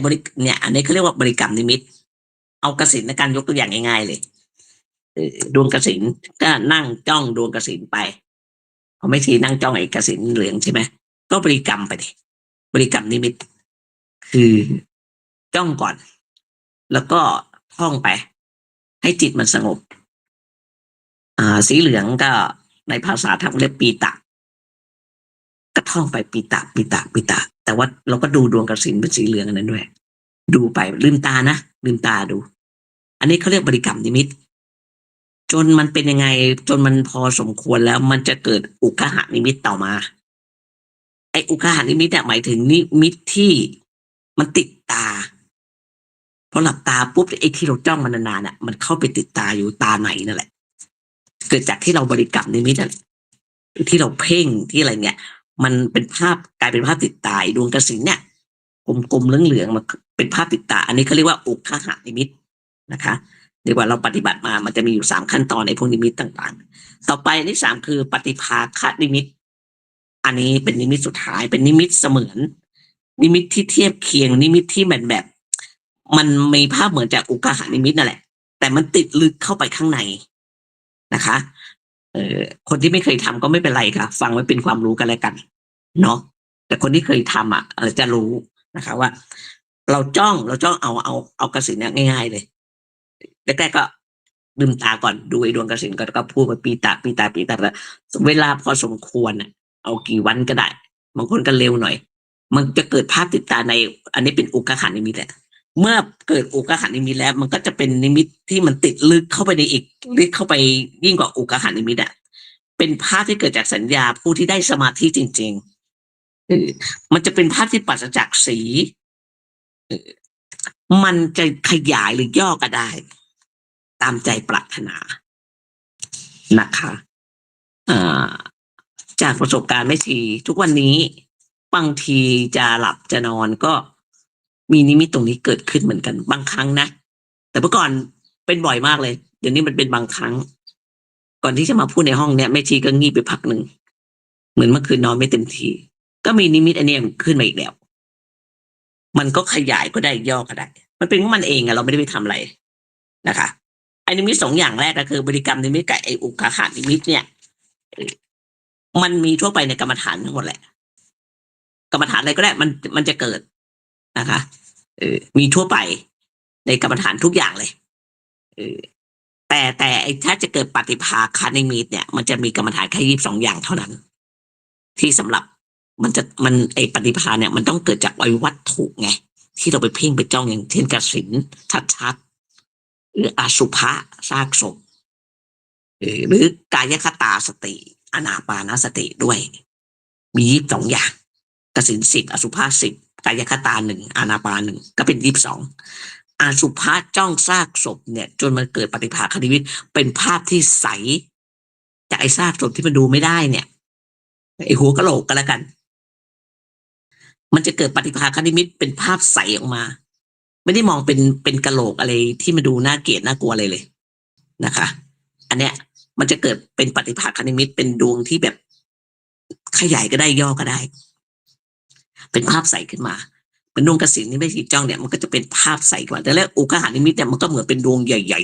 S1: เนี่ยอันนี้เขาเรียกว่าบริกรรมนิมิตเอากสิณในการยกตัวอย่างง่ายๆเลยดวงกสิณก็นั่งจ้องดวงกสิณไปเขาไม่ทีนั่งจ้องไอ้กสิณเหลืองใช่ไหมก็บริกรรมไปดิบริกรรมนิมิตคือจ้องก่อนแล้วก็ท่องไปให้จิตมันสงบสีเหลืองก็ในภาษาธรรมเรียกปีตะก็ท่องไปปีตะแต่ว่าเราก็ดูดวงกสิณเป็นสีเหลืองอันนั้นด้วยดูไปลืมตาดูอันนี้เขาเรียกบริกรรมนิมิตจนมันเป็นยังไงจนมันพอสมควรแล้วมันจะเกิดอุคหานิมิตต่อมาไอ้อุคหานิมิตหมายถึงนิมิตที่มันติดตาพอหลับตาปุ๊บไอ้ที่เราจ้องมันนานๆมันเข้าไปติดตาอยู่ตาไหนนั่นแหละเกิดจากที่เราบริกรรมนิมิตที่เราเพ่งที่อะไรเนี่ยมันเป็นภาพกลายเป็นภาพติดตาดวงกสิณเนี่ยกลมๆเหลืองๆมันเป็นภาพติดตาอันนี้เขาเรียกว่าอุคหานิมิตนะคะเรียกว่าเราปฏิบัติมามันจะมีอยู่3 ขั้นตอนในพวกนิมิตต่างๆต่อไปที่3คือปฏิภาคนิมิตอันนี้เป็นนิมิตสุดท้ายเป็นนิมิตเสมือนนิมิตที่เทียบเคียงนิมิตที่แบบมันมีภาพเหมือนจากอุคหานิมิตนั่นแหละ แต่มันติดลึกเข้าไปข้างในนะคะคนที่ไม่เคยทำก็ไม่เป็นไรค่ะฟังไว้เป็นความรู้กันแล้วกันเนาะแต่คนที่เคยทำจะรู้นะคะว่าเราจ้องเอากสิณเนี่ยง่ายๆเลยแรกๆก็ลืมตาก่อนดูไอ้ดวงกสิณก่อนแล้วก็พูดว่าปีตาแล้วเวลาพอสมควรเอากี่วันก็ได้บางคนก็เร็วหน่อยมันจะเกิดภาพติดตาในอันนี้เป็นอุกขนิมิตแหละเมื่อเกิดอุกขนิมิตแล้วมันก็จะเป็นนิมิตที่มันติดลึกเข้าไปในอีกลึกเข้าไปยิ่งกว่าอุกขนิมิตเป็นภาพที่เกิดจากสัญญาผู้ที่ได้สมาธิจริงๆมันจะเป็นภาพที่ปราศจากสีมันจะขยายหรือย่อก็ได้ตามใจปรารถนานะคะจากประสบการณ์ไม่ทีทุกวันนี้บางทีจะหลับจะนอนก็มีนิมิตตรงนี้เกิดขึ้นเหมือนกันบางครั้งนะแต่เมื่อก่อนเป็นบ่อยมากเลยเดี๋ยวนี้มันเป็นบางครั้งก่อนที่จะมาพูดในห้องเนี้ยแม่ชีก็งีบไปพักหนึ่งเหมือนเมื่อคืนนอนไม่เต็มทีก็มีนิมิตอันนี้ขึ้นมาอีกแล้วมันก็ขยายก็ได้ย่อก็ได้มันเป็นของมันเองเราไม่ได้ไปทำอะไรนะคะไอ้นิมิตสองอย่างแรกก็คือบริกรรมนิมิตกับไอ้อุกขานิมิตเนี่ยมันมีทั่วไปในกรรมฐานทั้งหมดแหละกรรมฐานอะไรก็ได้มันจะเกิดนะคะมีทั่วไปในกรรมฐานทุกอย่างเลยแต่ไอ้ถ้าจะเกิดปฏิภาคานิมิตเนี่ยมันจะมีกรรมฐานแค่22อย่างเท่านั้นที่สำหรับมันไอ้ปฏิภาเนี่ยมันต้องเกิดจากวัตถุไงที่เราไปเพ่งไปจ้องอย่างเช่นกสิณชัดหรืออสุภะซากศพหรือกายคตาสติอานาปานสติด้วยมี22อย่างกสิณ10อสุภะ10กายคตา1อานาปาน1ก็เป็น22อสุภะจ้องซากศพเนี่ยจนมันเกิดปฏิภาคนิมิตเป็นภาพที่ใสจากไอ้ซากศพที่มันดูไม่ได้เนี่ยไอ้หัวกะโหลกก็แล้วกันมันจะเกิดปฏิภาคนิมิตเป็นภาพใสออกมาไม่ได้มองเป็นกะโหลกอะไรที่มันดูน่าเกลียดน่ากลัวเลยนะคะอันเนี้ยมันจะเกิดเป็นปฏิภาคนิมิตเป็นดวงที่แบบขยายก็ได้ย่อก็ได้เป็นภาพใสขึ้นมาเป็นดวงกสิณที่ไม่ถีจ้องเนี่ยมันก็จะเป็นภาพใสกว่าแต่แล้วอุกขนิมิตเนี่ยมันก็เหมือนเป็นดวงใหญ่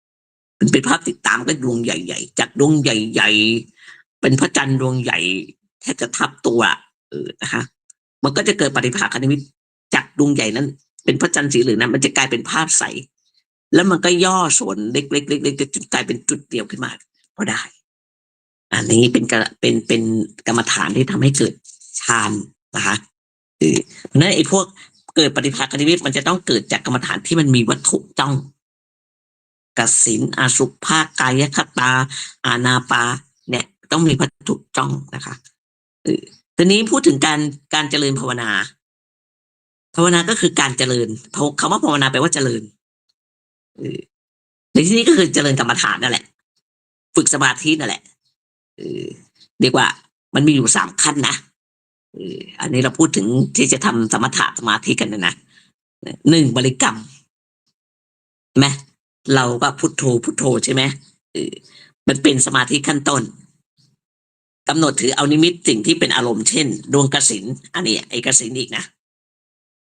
S1: ๆเป็นภาพติดตามก็ดวงใหญ่ๆจากดวงใหญ่ๆเป็นพระจันทร์ดวงใหญ่แทบจะทับตัวนะคะมันก็จะเกิดปฏิภาคนิมิตจากดวงใหญ่นั้นเป็นพระจันทร์สีเหลืองนั้นมันจะกลายเป็นภาพใสแล้วมันก็ย่อส่วนเล็กๆๆๆจนกลายเป็นจุดเดียวขึ้นมาก็ได้อันนี้เป็นกรรมฐานที่ทำให้เกิดฌานนะคะเพราะนั้นไอ้พวกเกิดปฏิภาคนิมิตมันจะต้องเกิดจากกรรมฐานที่มันมีวัตถุจ้องกสิณอสุภะกายคตาอานาปาเนี่ยต้องมีวัตถุจ้องนะคะทีนี้พูดถึงการเจริญภาวนาก็คือการเจริญคำว่าภาวนาแปลว่าเจริญในที่นี้ก็คือเจริญกรรมฐานนั่นแหละฝึกสมาธินั่นแหละเรียกว่ามันมีอยู่3ขั้นนะอันนี้เราพูดถึงที่จะทำสมถะสมาธิกันนะ1บริกรรมไหมเราก็พุทโธใช่ไหมมันเป็นสมาธิขั้นต้นกำหนดถือเอานิมิตสิ่งที่เป็นอารมณ์เช่นดวงกสิณอันนี้ไอ้กสิณอีกนะ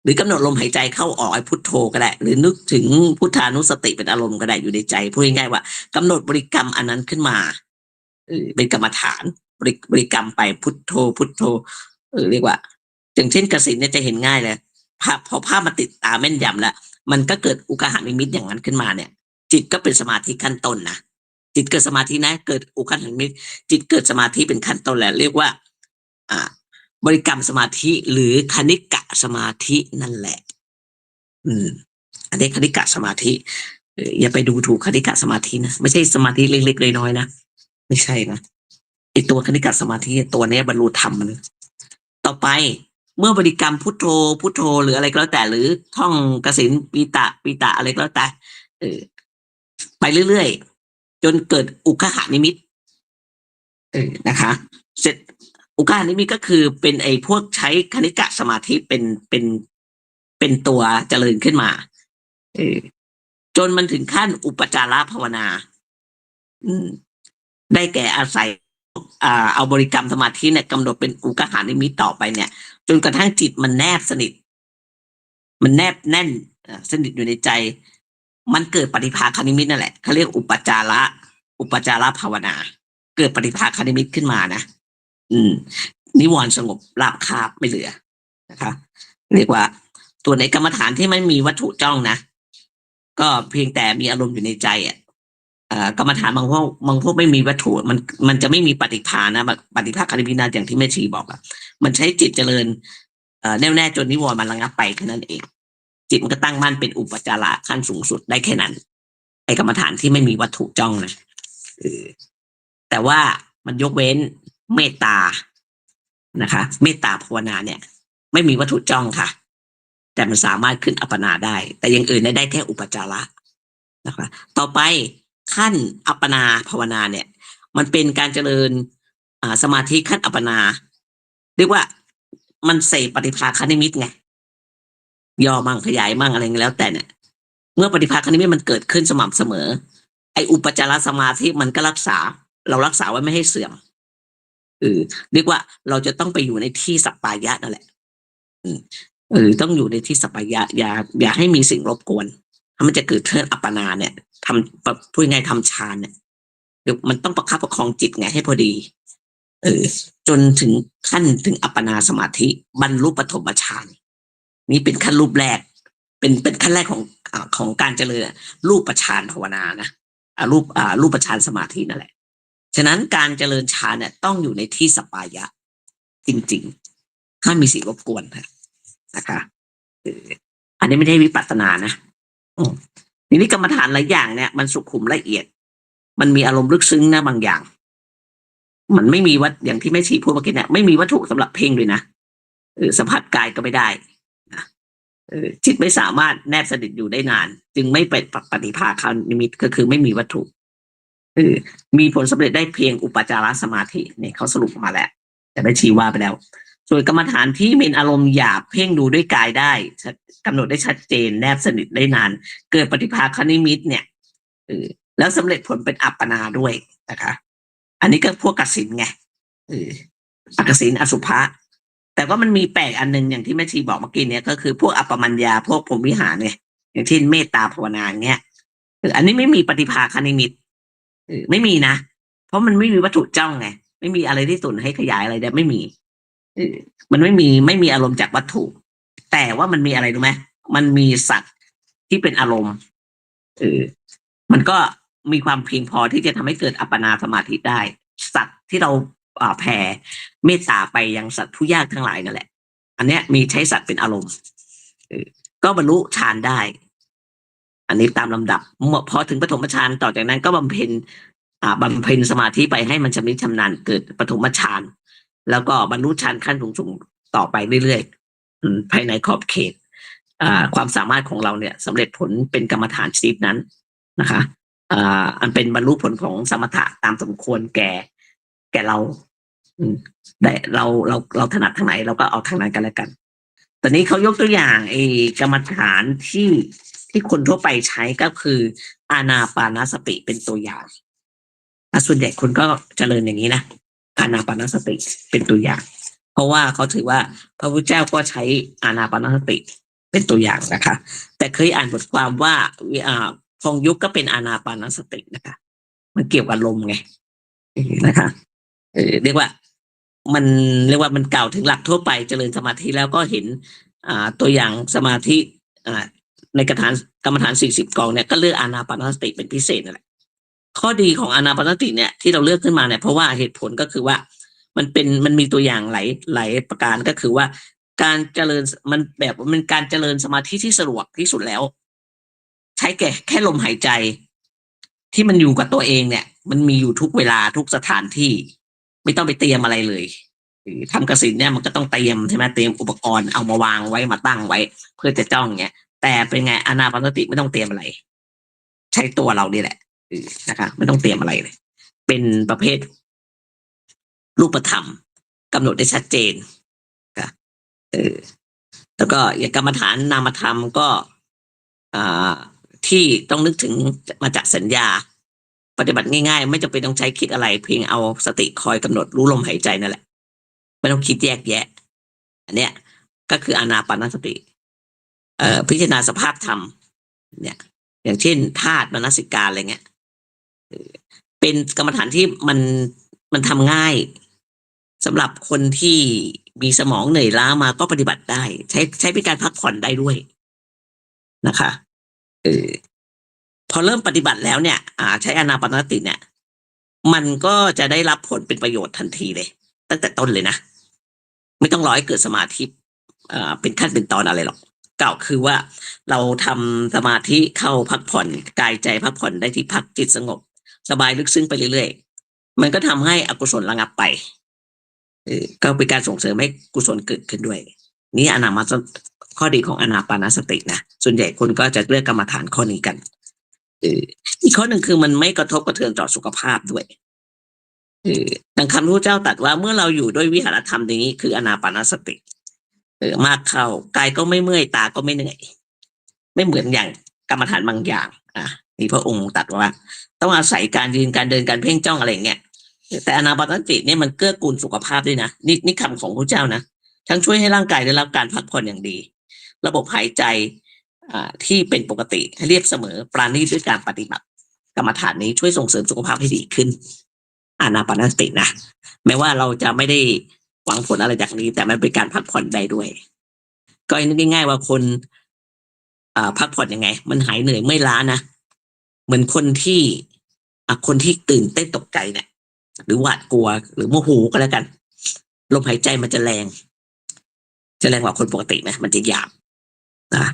S1: หรือกำหนดลมหายใจเข้าออกไอ้พุทโธก็ได้หรือนึกถึงพุทธานุสติเป็นอารมณ์ก็ได้อยู่ในใจพูดง่ายๆว่ากำหนดบริกรรมอันนั้นขึ้นมาเป็นกรรมฐานบริกรรมไปพุทโธเรียกว่าอย่างเช่นกสิณเนี่ยจะเห็นง่ายเลยพอภาพมาติดตาแม่นยำแล้วมันก็เกิดอุกขนิมิตอย่างนั้นขึ้นมาเนี่ยจิตก็เป็นสมาธิขั้นต้นนะจิตเกิดสมาธินะเกิดอุกขนิมิตจิตเกิดสมาธิเป็นขั้นต้นแล้วเรียกว่าบริกรรมสมาธิหรือคณิกะสมาธินั่นแหละอันนี้คณิกะสมาธิอย่าไปดูถูกคณิกะสมาธินะไม่ใช่สมาธิเล็กๆน้อยๆนะไม่ใช่นะไอตัวคณิกะสมาธิตัวนี้บรรลุธรรมมันต่อไปเมื่อบริกรรมพุทโธหรืออะไรก็แล้วแต่หรือท่องกสิณปีตะอะไรก็แล้วแต่ไปเรื่อยๆจนเกิดอุคหานิมิตนะคะเสร็จอุกานิมิตก็คือเป็นไอ้พวกใช้คณิกะสมาธิเป็นตัวเจริญขึ้นมาจนมันถึงขั้นอุปจารภาวนาได้แก่อาศัยเอาบริกรรมสมาธิเนี่ยกำหนดเป็นอุกหานิมิตต่อไปเนี่ยจนกระทั่งจิตมันแนบสนิทมันแนบแน่นสนิทอยู่ในใจ มันเกิดปฏิภาคนิมิตนั่นแหละเขาเรียกอุปจาระภาวนา เกิดปฏิภาคนิมิตขึ้นมานะนิวรณ์สงบราบคาบไม่เหลือนะคะเรียกว่าตัวในกรรมฐานที่ไม่มีวัตถุจ้องนะก็เพียงแต่มีอารมณ์อยู่ในใจกรรมฐานบางพวกไม่มีวัตถุมันจะไม่มีปฏิภาณนะปฏิภาคนิมิตนะอย่างที่แม่ชีบอกมันใช้จิตเจริญแน่วแน่จนนิวรณ์มันระงับไปแค่นั้นเองจิตมันก็ตั้งมั่นเป็นอุปจาระขั้นสูงสุดได้แค่นั้นไอ้กรรมฐานที่ไม่มีวัตถุจ้องนะแต่ว่ามันยกเว้นเมตตานะคะเมตตาภาวนาเนี่ยไม่มีวัตถุจ้องค่ะแต่มันสามารถขึ้นอัปปนาได้แต่อย่างอื่นได้แค่อุปจาระนะคะต่อไปขั้นอัปปนาภาวนาเนี่ยมันเป็นการเจริญสมาธิขั้นอัปปนาเรียกว่ามันเสพปฏิภาคนิมิตไงย่อมั่งขยายมั่งอะไรแล้วแต่เนี่ยเมื่อปฏิภาคนิมิตมันเกิดขึ้นสม่ำเสมอไออุปจารสมาธิมันก็รักษาไว้ไม่ให้เสื่อมเรียกว่าเราจะต้องไปอยู่ในที่สัปปายะนั่นแหละต้องอยู่ในที่สัปปายะอย่าให้มีสิ่งรบกวนถ้ามันจะเกิดเทิดอัปปนาเนี่ยทำพูดง่ายทำฌานเนี่ยเดี๋ยวมันต้องประคับประคองจิตไงให้พอดีจนถึงขั้นถึงอัปปนาสมาธิบรรลุปฐมฌานนี่เป็นขั้นรูปแรกเป็นขั้นแรกของการเจริญรูปฌานภาวนานะรูปฌานสมาธินั่นแหละฉะนั้นการเจริญฌานเนี่ยต้องอยู่ในที่สัปปายะจริงๆถ้ามีสิ่งรบกวนนะคะอันนี้ไม่ได้วิปัสสนานะทีนี้กรรมฐานหลายอย่างเนี่ยมันสุขุมละเอียดมันมีอารมณ์ลึกซึ้งนะบางอย่างมันไม่มีวัตอย่างที่แม่ชีพูดเมื่อกี้เนี่ยไม่มีวัตถุสำหรับเพ่งเลยนะสัมผัสกายก็ไม่ได้นะจิตไม่สามารถแนบสนิทอยู่ได้นานจึงไม่เป็นปฏิภาคนิมิตก็คือไม่มีวัตถุมีผลสำเร็จได้เพียงอุปจารสมาธิเนี่ยเขาสรุปมาแล้วแต่แม่ชีว่าไปแล้วส่วนกรรมฐานที่มีอารมณ์หยาบเพ่งดูด้วยกายได้กำหนดได้ชัดเจนแนบสนิทได้นานเกิดปฏิภาคนิมิตเนี่ยแล้วสำเร็จผลเป็นอัปปนาด้วยนะคะอันนี้ก็พวกกสิณไงอกสิณอสุภะแต่ว่ามันมีแปลกอันนึงอย่างที่แม่ชีบอกเมื่อกี้เนี่ยก็คือพวกอัปปมัญญาพวกพรหมวิหารเนี่ยอย่างเช่นเมตตาภาวนาเงี้ยอันนี้ไม่มีปฏิภาคนิมิตไม่มีนะเพราะมันไม่มีวัตถุจ้องไงไม่มีอะไรที่ตุนให้ขยายอะไรได้ไม่มีมันไม่มีอารมณ์จากวัตถุแต่ว่ามันมีอะไรรู้ไหมมันมีสัตว์ที่เป็นอารมณ์มันก็มีความเพียงพอที่จะทำให้เกิดอัปปนาสมาธิได้สัตว์ที่เราแผ่เมตตาไปยังสัตว์ผู้ยากทั้งหลายนั่นแหละอันเนี้ยมีใช้สัตว์เป็นอารมณ์ก็บรรลุฌานได้อันนี้ตามลำดับพอถึงปฐมฌานต่อจากนั้นก็บำเพ็ญสมาธิไปให้มันชำนิชำนาญเกิดปฐมฌานแล้วก็บรรลุฌานขั้นสูงๆต่อไปเรื่อยๆภายในขอบเขตความสามารถของเราเนี่ยสำเร็จผลเป็นกรรมฐานชนิดนั้นนะคะอันเป็นบรรลุผลของสมถะตามสมควรแก่เราได้เราถนัดทางไหนเราก็เอาทางนั้นกันแล้วกันตอนนี้เขายกตัวอย่างกรรมฐานที่คนทั่วไปใช้ก็คืออานาปานสติเป็นตัวอย่างส่วนใหญ่คนก็เจริญอย่างนี้นะอานาปานสติเป็นตัวอย่างเพราะว่าเขาถือว่าพระพุทธเจ้าก็ใช้อานาปานสติเป็นตัวอย่างนะคะแต่เคยอ่านบทความว่าพงยุคก็เป็นอานาปานสตินะคะมันเกี่ยวกับลมไงนะคะเรียกว่ามันกล่าวถึงหลักทั่วไปเจริญสมาธิแล้วก็เห็นตัวอย่างสมาธิในกรรมฐาน40 กองเนี่ยก็เลือกอานาปานสติเป็นพิเศษนั่นแหละข้อดีของอานาปานสติเนี่ยที่เราเลือกขึ้นมาเนี่ยเพราะว่าเหตุผลก็คือว่ามันมีตัวอย่างหลายประการก็คือว่าการเจริญมันการเจริญสมาธิที่สะดวกที่สุดแล้วใช้แค่ลมหายใจที่มันอยู่กับตัวเองเนี่ยมันมีอยู่ทุกเวลาทุกสถานที่ไม่ต้องไปเตรียมอะไรเลยทำกสิณเนี่ยมันก็ต้องเตรียมใช่ไหมเตรียมอุปกรณ์เอามาวางไว้มาตั้งไว้เพื่อจะจ้องเนี่ยแต่เป็นไงอานาปานสติไม่ต้องเตรียมอะไรใช้ตัวเรานี่แหละนะคะไม่ต้องเตรียมอะไรเลยเป็นประเภทรูปธรรมกำหนดได้ชัดเจนแล้วก็อย่างกรรมฐานนามธรรมก็ที่ต้องนึกถึงมาจากสัญญาปฏิบัติง่ายๆไม่จำเป็นต้องใช้คิดอะไรเพียงเอาสติคอยกำหนดรู้ลมหายใจนั่นแหละไม่ต้องคิดแยกแยะอันเนี้ยก็คืออานาปานสติพิจารณาสภาพธรรมเนี่ย อย่างเช่นธาตุมนสิการอะไรเงี้ยเป็นกรรมฐานที่มันทำง่ายสำหรับคนที่มีสมองเหนื่อยล้ามาก็ปฏิบัติได้ใช้เป็นการพักผ่อนได้ด้วยนะคะเออพอเริ่มปฏิบัติแล้วเนี่ยใช้อานาปานสติเนี่ยมันก็จะได้รับผลเป็นประโยชน์ทันทีเลยตั้งแต่ต้นเลยนะไม่ต้องรอให้เกิดสมาธิเป็นขั้นเป็นตอนอะไรหรอกกล่าวคือว่าเราทำสมาธิเข้าพักผ่อนกายใจพักผ่อนได้ที่พักจิตสงบสบายลึกซึ้งไปเรื่อยๆมันก็ทำให้อกุศลระงับไปก็เป็นการส่งเสริมให้กุศลเกิดขึ้นด้วยนี่ข้อดีของอานาปานสตินะส่วนใหญ่คนก็จะเลือกกรรมฐานข้อนี้กันอีกข้อหนึ่งคือมันไม่กระทบกระเทือนต่อสุขภาพด้วยดังคำพระเจ้าตรัสว่าเมื่อเราอยู่ด้วยวิหารธรรมนี้คืออานาปานสติมากเข้ากายก็ไม่เมื่อยตาก็ไม่เหนื่อยไม่เหมือนอย่างกรรมฐานบางอย่างนี่พระองค์ตรัสว่าต้องอาศัยการยืนการเดินการเพ่งจ้องอะไรเงี้ยแต่อานาปานสติเนี่ยมันเกื้อกูลสุขภาพด้วยนะนี่คำของพระเจ้านะทั้งช่วยให้ร่างกายได้รับการพักผ่อนอย่างดีระบบหายใจที่เป็นปกติเรียบเสมอปราณีตด้วยการปฏิบัติกรรมฐานนี้ช่วยส่งเสริมสุขภาพให้ดีขึ้นอานาปานสตินะแม้ว่าเราจะไม่ได้หวังผลอะไรจากนี้แต่มันเป็นการพักผ่อนได้ด้วยก็นึกง่ายๆว่าคนพักผ่อนยังไงมันหายเหนื่อยไม่ล้านะเหมือนคนที่ตื่นเต้นตกใจเนี่ยหรือหวาดกลัวหรือโมโหก็แล้วกันลมหายใจมันจะแรงกว่าคนปกติไหมมันจะหยาบนะ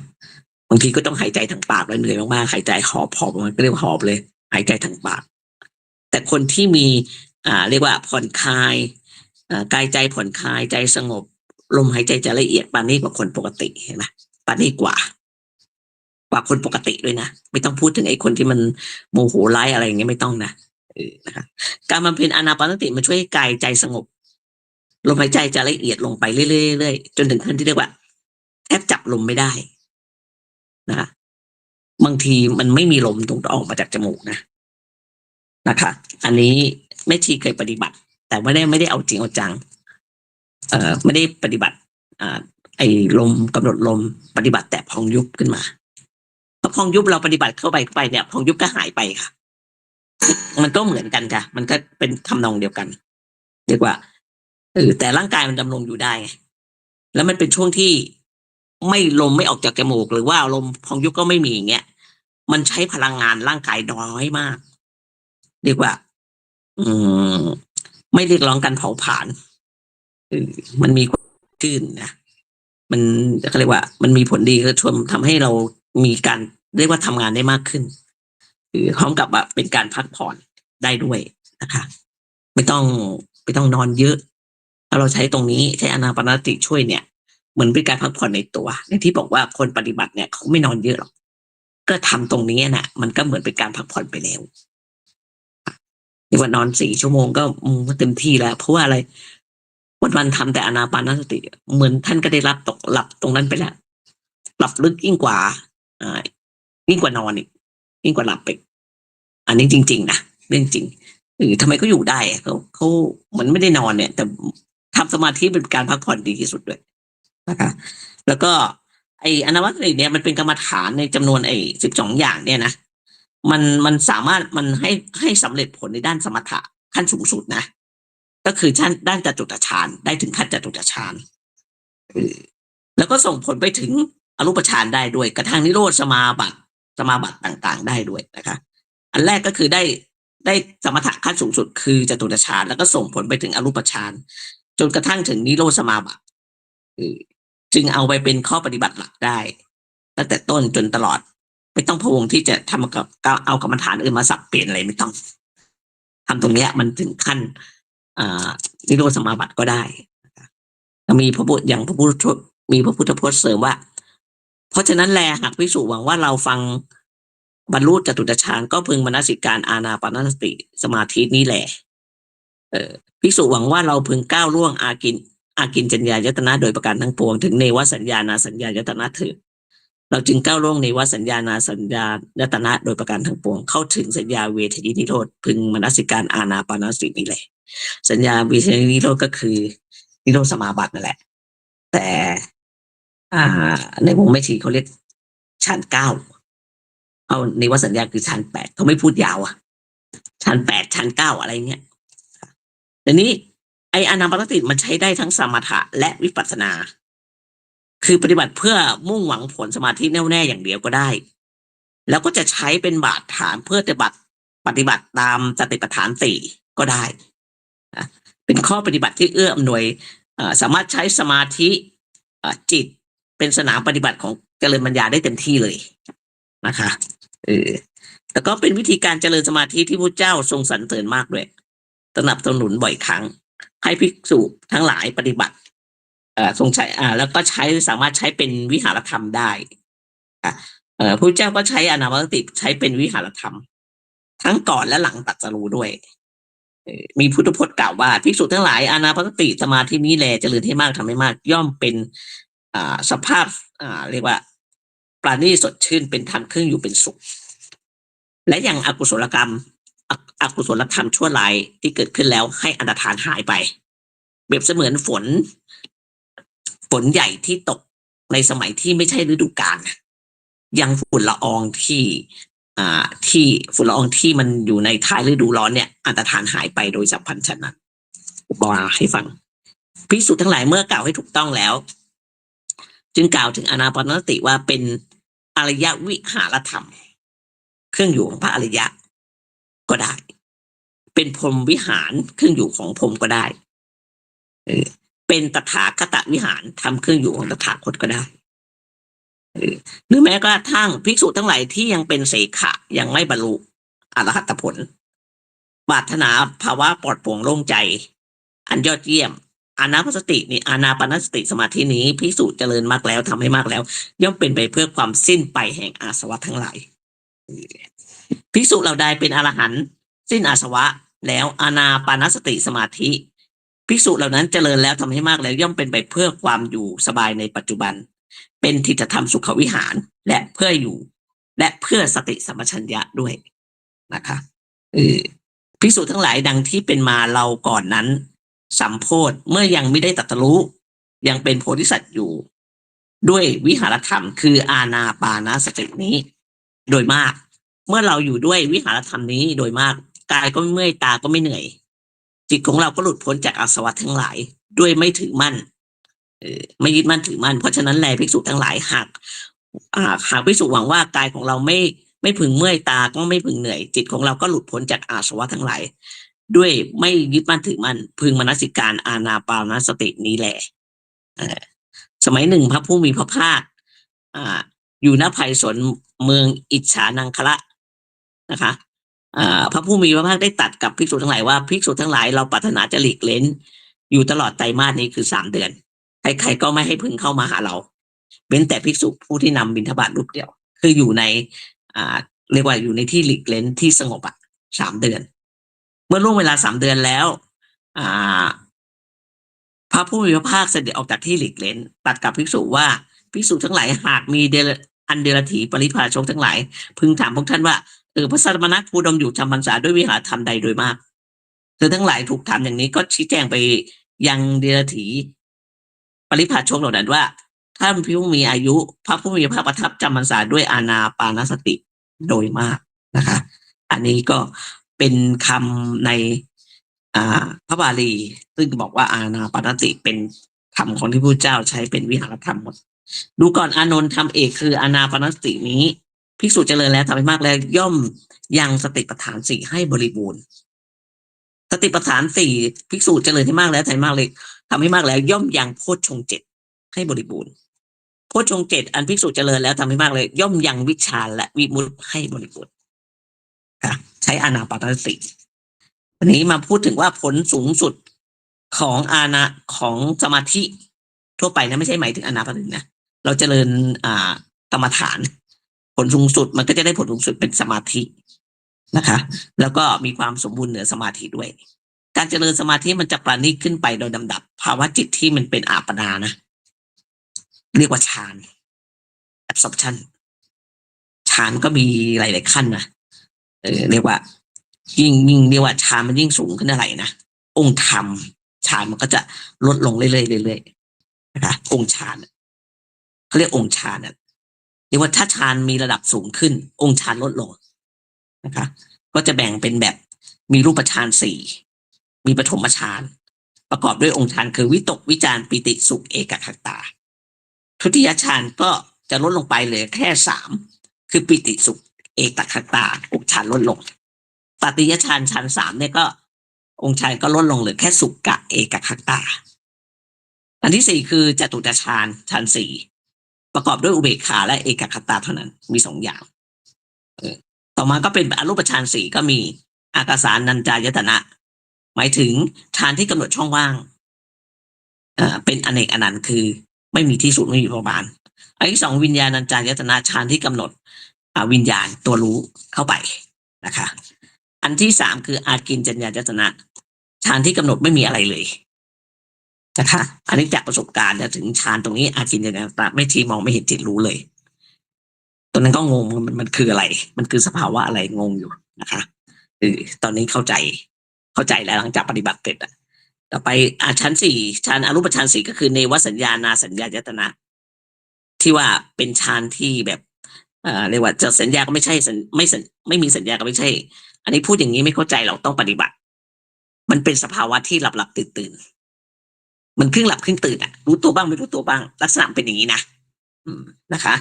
S1: บางทีก็ต้องหายใจทางปากเลยเหนื่อยมากๆหายใจหอบมันก็เรียกหอบเลยหายใจทางปากแต่คนที่มีเรียกว่าผ่อนคลายกายใจผ่อนคลายใจสงบลมหายใจจะละเอียดปานนี้กว่าคนปกติเห็นไหมปานนี้กว่าคนปกติด้วยนะไม่ต้องพูดถึงไอ้คนที่มันโมโหร้ายอะไรอย่างเงี้ยไม่ต้องนะนะคะการบำเพ็ญอานาปานสติมันช่วยให้กายใจสงบลมหายใจจะละเอียดลงไปเรื่อยๆจนถึงขั้นที่เรียกว่าแทบจับลมไม่ได้นะคะบางทีมันไม่มีลมตรงออกมาจากจมูกนะคะอันนี้แม่ชีเคยปฏิบัติแต่ไม่ได้เอาจริงเอาจังไม่ได้ปฏิบัติไอ้ลมกำหนดลมปฏิบัติแต่พองยุบขึ้นมาพอพองยุบเราปฏิบัติเข้าไปเนี่ยพองยุบก็หายไปค่ะมันก็เหมือนกันค่ะมันก็เป็นทำนองเดียวกันเรียกว่าแต่ร่างกายมันดำรงอยู่ได้แล้วมันเป็นช่วงที่ลมไม่ออกจากจมูกหรือว่าลมพองยุบก็ไม่มีอย่างเงี้ยมันใช้พลังงานร่างกายน้อยมากเรียกว่าไม่เรียกร้องการเผาผลาญมันมีขึ้นนะมันเขาเรียกว่ามันมีผลดีก็ชวนทำให้เรามีการเรียกว่าทำงานได้มากขึ้นพร้อมกับว่าเป็นการพักผ่อนได้ด้วยนะคะไม่ต้องนอนเยอะถ้าเราใช้ตรงนี้ใช้อานาปานสติช่วยเนี่ยเหมือนเป็นการพักผ่อนในตัวอย่างที่บอกว่าคนปฏิบัติเนี่ยเขาไม่นอนเยอะหรอกก็ทำตรงนี้นะมันก็เหมือนเป็นการพักผ่อนไปแล้วเรียกว่านอน4 ชั่วโมงก็เต็มที่แล้วเพราะว่าอะไรวันทำแต่อานาปานสติเหมือนท่านก็ได้หลับตรงนั้นไปแล้วหลับลึกยิ่งกว่านอนอีกยิ่งกว่าหลับไปอันนี้จริงๆนะเรื่องจริงทำไมเขาอยู่ได้เขาเหมือนไม่ได้นอนเนี่ยแต่ทำสมาธิเป็นการพักผ่อนดีที่สุดด้วยนะคะแล้วก็ไอ้อนาวัตติเนี่ยมันเป็นกรรมฐานในจำนวน12 อย่างเนี่ยนะมันสามารถมันให้สำเร็จผลในด้านสมถะขั้นสูงสุดนะก็คือด้านจตุตฌานได้ถึงขั้นจตุตฌานแล้วก็ส่งผลไปถึงอรูปฌานได้ด้วยกระทั่งนิโรธสมาบัติต่างๆได้ด้วยนะคะอันแรกก็คือได้สมถะขั้นสูงสุดคือจตุตฌานแล้วก็ส่งผลไปถึงอรูปฌานจนกระทั่งถึงนิโรธสมาบัติจึงเอาไปเป็นข้อปฏิบัติหลักได้ตั้งแต่ต้นจนตลอดไม่ต้องพะวงที่จะทำกับเอากรรมฐานอื่นมาสับเปลี่ยนอะไรไม่ต้องทำตรงนี้มันถึงขั้นนิโรธสมาบัติก็ได้มีพระพุทธพจน์เสริมว่าเพราะฉะนั้นแลหากภิกษุหวังว่าเราฟังบรรลุจตุตฌานก็พึงมนสิการอานาปานสติสมาธินี้แหละภิกษุหวังว่าเราพึงก้าวล่วงอากินจัญญายตนะโดยประการทั้งปวงถึงเนวสัญญานาสัญญายตนะเถิดเราจึงก้าวล่วงเนวสัญญานาสัญญายตนะโดยประการทั้งปวงเข้าถึงสัญญาเวทยินิโรธพึงมนสิการอานาปานสตินี้แหละสัญญาเวทยินิโรธก็คือนิโรธสมาบัตินั่นแหละแต่ในวงแม่ชีเขาเรียกฌาน 9 เอาในวสัญญาคือฌานแปดเขาไม่พูดยาวอ่ะฌานแปดฌานเก้าอะไรเงี้ยทีนี้ไออานาปานสติมันใช้ได้ทั้งสมถะและวิปัสสนาคือปฏิบัติเพื่อมุ่งหวังผลสมาธิแน่วแน่อย่างเดียวก็ได้แล้วก็จะใช้เป็นบาตรฐานเพื่อปฏิบัติตามสติปัฏฐานสี่ก็ได้นะเป็นข้อปฏิบัติที่เอื้ออำนวยสามารถใช้สมาธิจิตเป็นสนามปฏิบัติของเจริญปัญญาได้เต็มที่เลยนะคะแต่ก็เป็นวิธีการเจริญสมาธิที่พระเจ้าทรงสรรเสริญมากด้วยสนับสนุนบ่อยครั้งให้ภิกษุทั้งหลายปฏิบัติทรงใช้แล้วก็สามารถใช้เป็นวิหารธรรมได้พระเจ้าก็ใช้อานาปานสติใช้เป็นวิหารธรรมทั้งก่อนและหลังตรัสรู้ด้วยมีพุทธพจน์กล่าวว่าภิกษุทั้งหลายอานาปานสติสมาธินี้แลเจริญให้มากทำให้มากย่อมเป็นสภาพเรียกว่าปราณีตสดชื่นเป็นธรรมเครื่องอยู่เป็นสุขและอย่างอกุศลธรรมชั่วร้ายที่เกิดขึ้นแล้วให้อันตรธานหายไปเปรียบเสมือนฝนใหญ่ที่ตกในสมัยที่ไม่ใช่ฤดูกาลยังฝุ่นละอองที่ฝุ่นละอองที่มันอยู่ในท้ายฤดูร้อนเนี่ยอันตรธานหายไปโดยฉับพลันฉะนั้นบอกให้ฟังภิกษุทั้งหลายเมื่อกล่าวให้ถูกต้องแล้วจึงกล่าวถึงอานาปานสติว่าเป็นอริยวิหารธรรมเครื่องอยู่ของพระอริยะก็ได้เป็นพรหมวิหารเครื่องอยู่ของพรหมก็ได้เป็นตถาคตวิหารทำเครื่องอยู่ของตถาคตก็ได้หรือแม้กระทั่งภิกษุทั้งหลายที่ยังเป็นเสขะยังไม่บรรลุอรหัตผลปรารถนาภาวะปลอดโปร่งโล่งใจอันยอดเยี่ยมอานาปานสตินี่อานาปานสติสมาธินี้ภิกษุเจริญมากแล้วทำให้มากแล้วย่อมเป็นไปเพื่อความสิ้นไปแห่งอาสวะทั้งหลายภิกษุเหล่าใดเป็นอรหันต์สิ้นอาสวะแล้วอานาปานสติสมาธิภิกษุเหล่านั้นเจริญแล้วทำให้มากแล้วย่อมเป็นไปเพื่อความอยู่สบายในปัจจุบันเป็นทิฏฐธรรมสุขวิหารและเพื่ออยู่และเพื่อสติสัมปชัญญะด้วยนะคะภิกษุทั้งหลายดังที่เป็นมาเราก่อนนั้นสัมโพธเมื่อยังไม่ได้ตรัสรู้ยังเป็นโพธิสัตว์อยู่ด้วยวิหารธรรมคืออานาปานสตินี้โดยมากเมื่อเราอยู่ด้วยวิหารธรรมนี้โดยมากกายก็ไม่เมื่อยตาก็ไม่เหนื่อยจิตของเราก็หลุดพ้นจากอาสวะทั้งหลายด้วยไม่ถือมั่นไม่ยึดมั่นถือมั่นเพราะฉะนั้นแลภิกษุทั้งหลายหากภิกษุหวังว่ากายของเราไม่พึงเมื่อยตาก็ไม่พึงเหนื่อยจิตของเราก็หลุดพ้นจากอาสวะทั้งหลายด้วยไม่ยึดมั่นถือมั่นพึงมนสิการอานาปานสตินี้แหละสมัยหนึ่งพระผู้มีพระภาคอยู่ณไผ่สนเมืองอิจฉานังคละนะคะพระผู้มีพระภาคได้ตรัสกับภิกษุทั้งหลายว่าภิกษุทั้งหลายเราปรารถนาจะหลีกเล้นอยู่ตลอดไตรมาสนี้คือ3 เดือนใครๆก็ไม่ให้พึงเข้ามาหาเราเว้นแต่ภิกษุผู้ที่นำบิณฑบาตรูปเดียวคืออยู่ในเรียกว่าอยู่ในที่หลีกเล้นที่สงบ3 เดือนเมื่อล่วงเวลา3 เดือนแล้วพระผู้มีพระภาคเสด็จออกจากที่หลีกเล้นตรัสกับภิกษุว่าภิกษุทั้งหลายหากมีอันเดรัจฉีปริพาชกทั้งหลายพึงถามพวกท่านว่าพระสัตมณะผู้ดำอยู่จำพรรษาด้วยวิหารธรรมใดโดยมากเธอทั้งหลายถูกถามอย่างนี้ก็ชี้แจงไปยังเดรัจฉีปริพาชกเหล่านั้นว่าท่านผู้มีอายุพระผู้มีพระภาคประทับจำพรรษาด้วยอานาปานสติโดยมากนะคะอันนี้ก็เป็นคำในพระบาลีซึ่งบอกว่าอานาปานสติเป็นธรรมของที่พระเจ้าใช้เป็นวิหารธรรมหมดดูก่อนอานนท์ธรรมเอกคืออานาปานสตินี้ภิกษุเจริญแล้วทำให้มากแล้วย่อมยังสติปัฏฐาน4ให้บริบูรณ์สติปัฏฐาน4ภิกษุเจริญให้มากแล้วทำให้มากเลยทำให้มากแล้วย่อมยังโพชฌงค์7ให้บริบูรณ์โพชฌงค์7อันภิกษุเจริญแล้วทำให้มากเลยย่อมยังวิชาและวิมุตติให้บริบูรณ์ใช้อานาปานสติวันนี้มาพูดถึงว่าผลสูงสุดของของสมาธิทั่วไปนะไม่ใช่หมายถึงอานาปานสตินะเราเจริญกรรมฐานผลสูงสุดมันก็จะได้ผลสูงสุดเป็นสมาธินะคะแล้วก็มีความสมบูรณ์เหนือสมาธิด้วยการเจริญสมาธิมันจะประณีตขึ้นไปโดยลำดับภาวะจิตที่มันเป็นอัปปนานะเรียกว่าฌาน absorption ฌานก็มีหลายๆขั้นนะเรียกว่ายิ่งเรียกว่าฌานมันยิ่งสูงขึ้นเท่าไหร่นะองค์ธรรมฌานมันก็จะลดลงเรื่อยๆนะคะองค์ฌานเขาเรียกองค์ฌาน เรียกว่าถ้าฌานมีระดับสูงขึ้นองค์ฌานลดลงนะคะก็จะแบ่งเป็นแบบมีรูปฌานสี่มีปฐมฌานประกอบด้วยองค์ฌานคือวิตกวิจารปิติสุขเอกคตาทุติยฌานก็จะลดลงไปเหลือแค่สามคือปิติสุขเอกคตาองค์ฌานลดลงตติยฌานฌานสามเนี่ยก็องค์ฌานก็ลดลงเหลือแค่สุขกะเอกคตาอันที่สี่คือจตุตฌานฌานสี่ประกอบด้วยอุเบกขาและเอกคตาเท่านั้นมีสองอย่างต่อมาก็เป็นอรูปฌานสี่ก็มีอากาสานัญจายตนะหมายถึงฌานที่กำหนดช่องว่างเป็นอเนกอนันต์คือไม่มีที่สุดไม่มีประมาณอันที่สองวิญญาณัญจายตนะฌานที่กำหนดวิญญาณตัวรู้เข้าไปนะคะอันที่สามคืออากินจัญญายตนะฌานที่กำหนดไม่มีอะไรเลยนะคะอันนี้จากประสบการณ์ถึงฌานตรงนี้อากินจัญญายตนะไม่ทีมองไม่เห็นจิตรู้เลยตอนนั้นก็งงมันคืออะไรมันคือสภาวะอะไรงงอยู่นะคะตอนนี้เข้าใจแล้วหลังจากปฏิบัติเสร็จต่อไปชั้นสี่ฌานอรูปฌานสี่ก็คือเนวสัญญานาสัญญายตนะที่ว่าเป็นฌานที่แบบเรียกว่าจะสัญญาก็ไม่ใช่ไม่มีสัญญาก็ไม่ใช่อันนี้พูดอย่างนี้ไม่เข้าใจเราต้องปฏิบัติมันเป็นสภาวะที่หลับตื่นมันครึ่งหลับครึ่งตื่นรู้ตัวบ้างไม่รู้ตัวบ้างลักษณะเป็นอย่างนี้นะนะคะ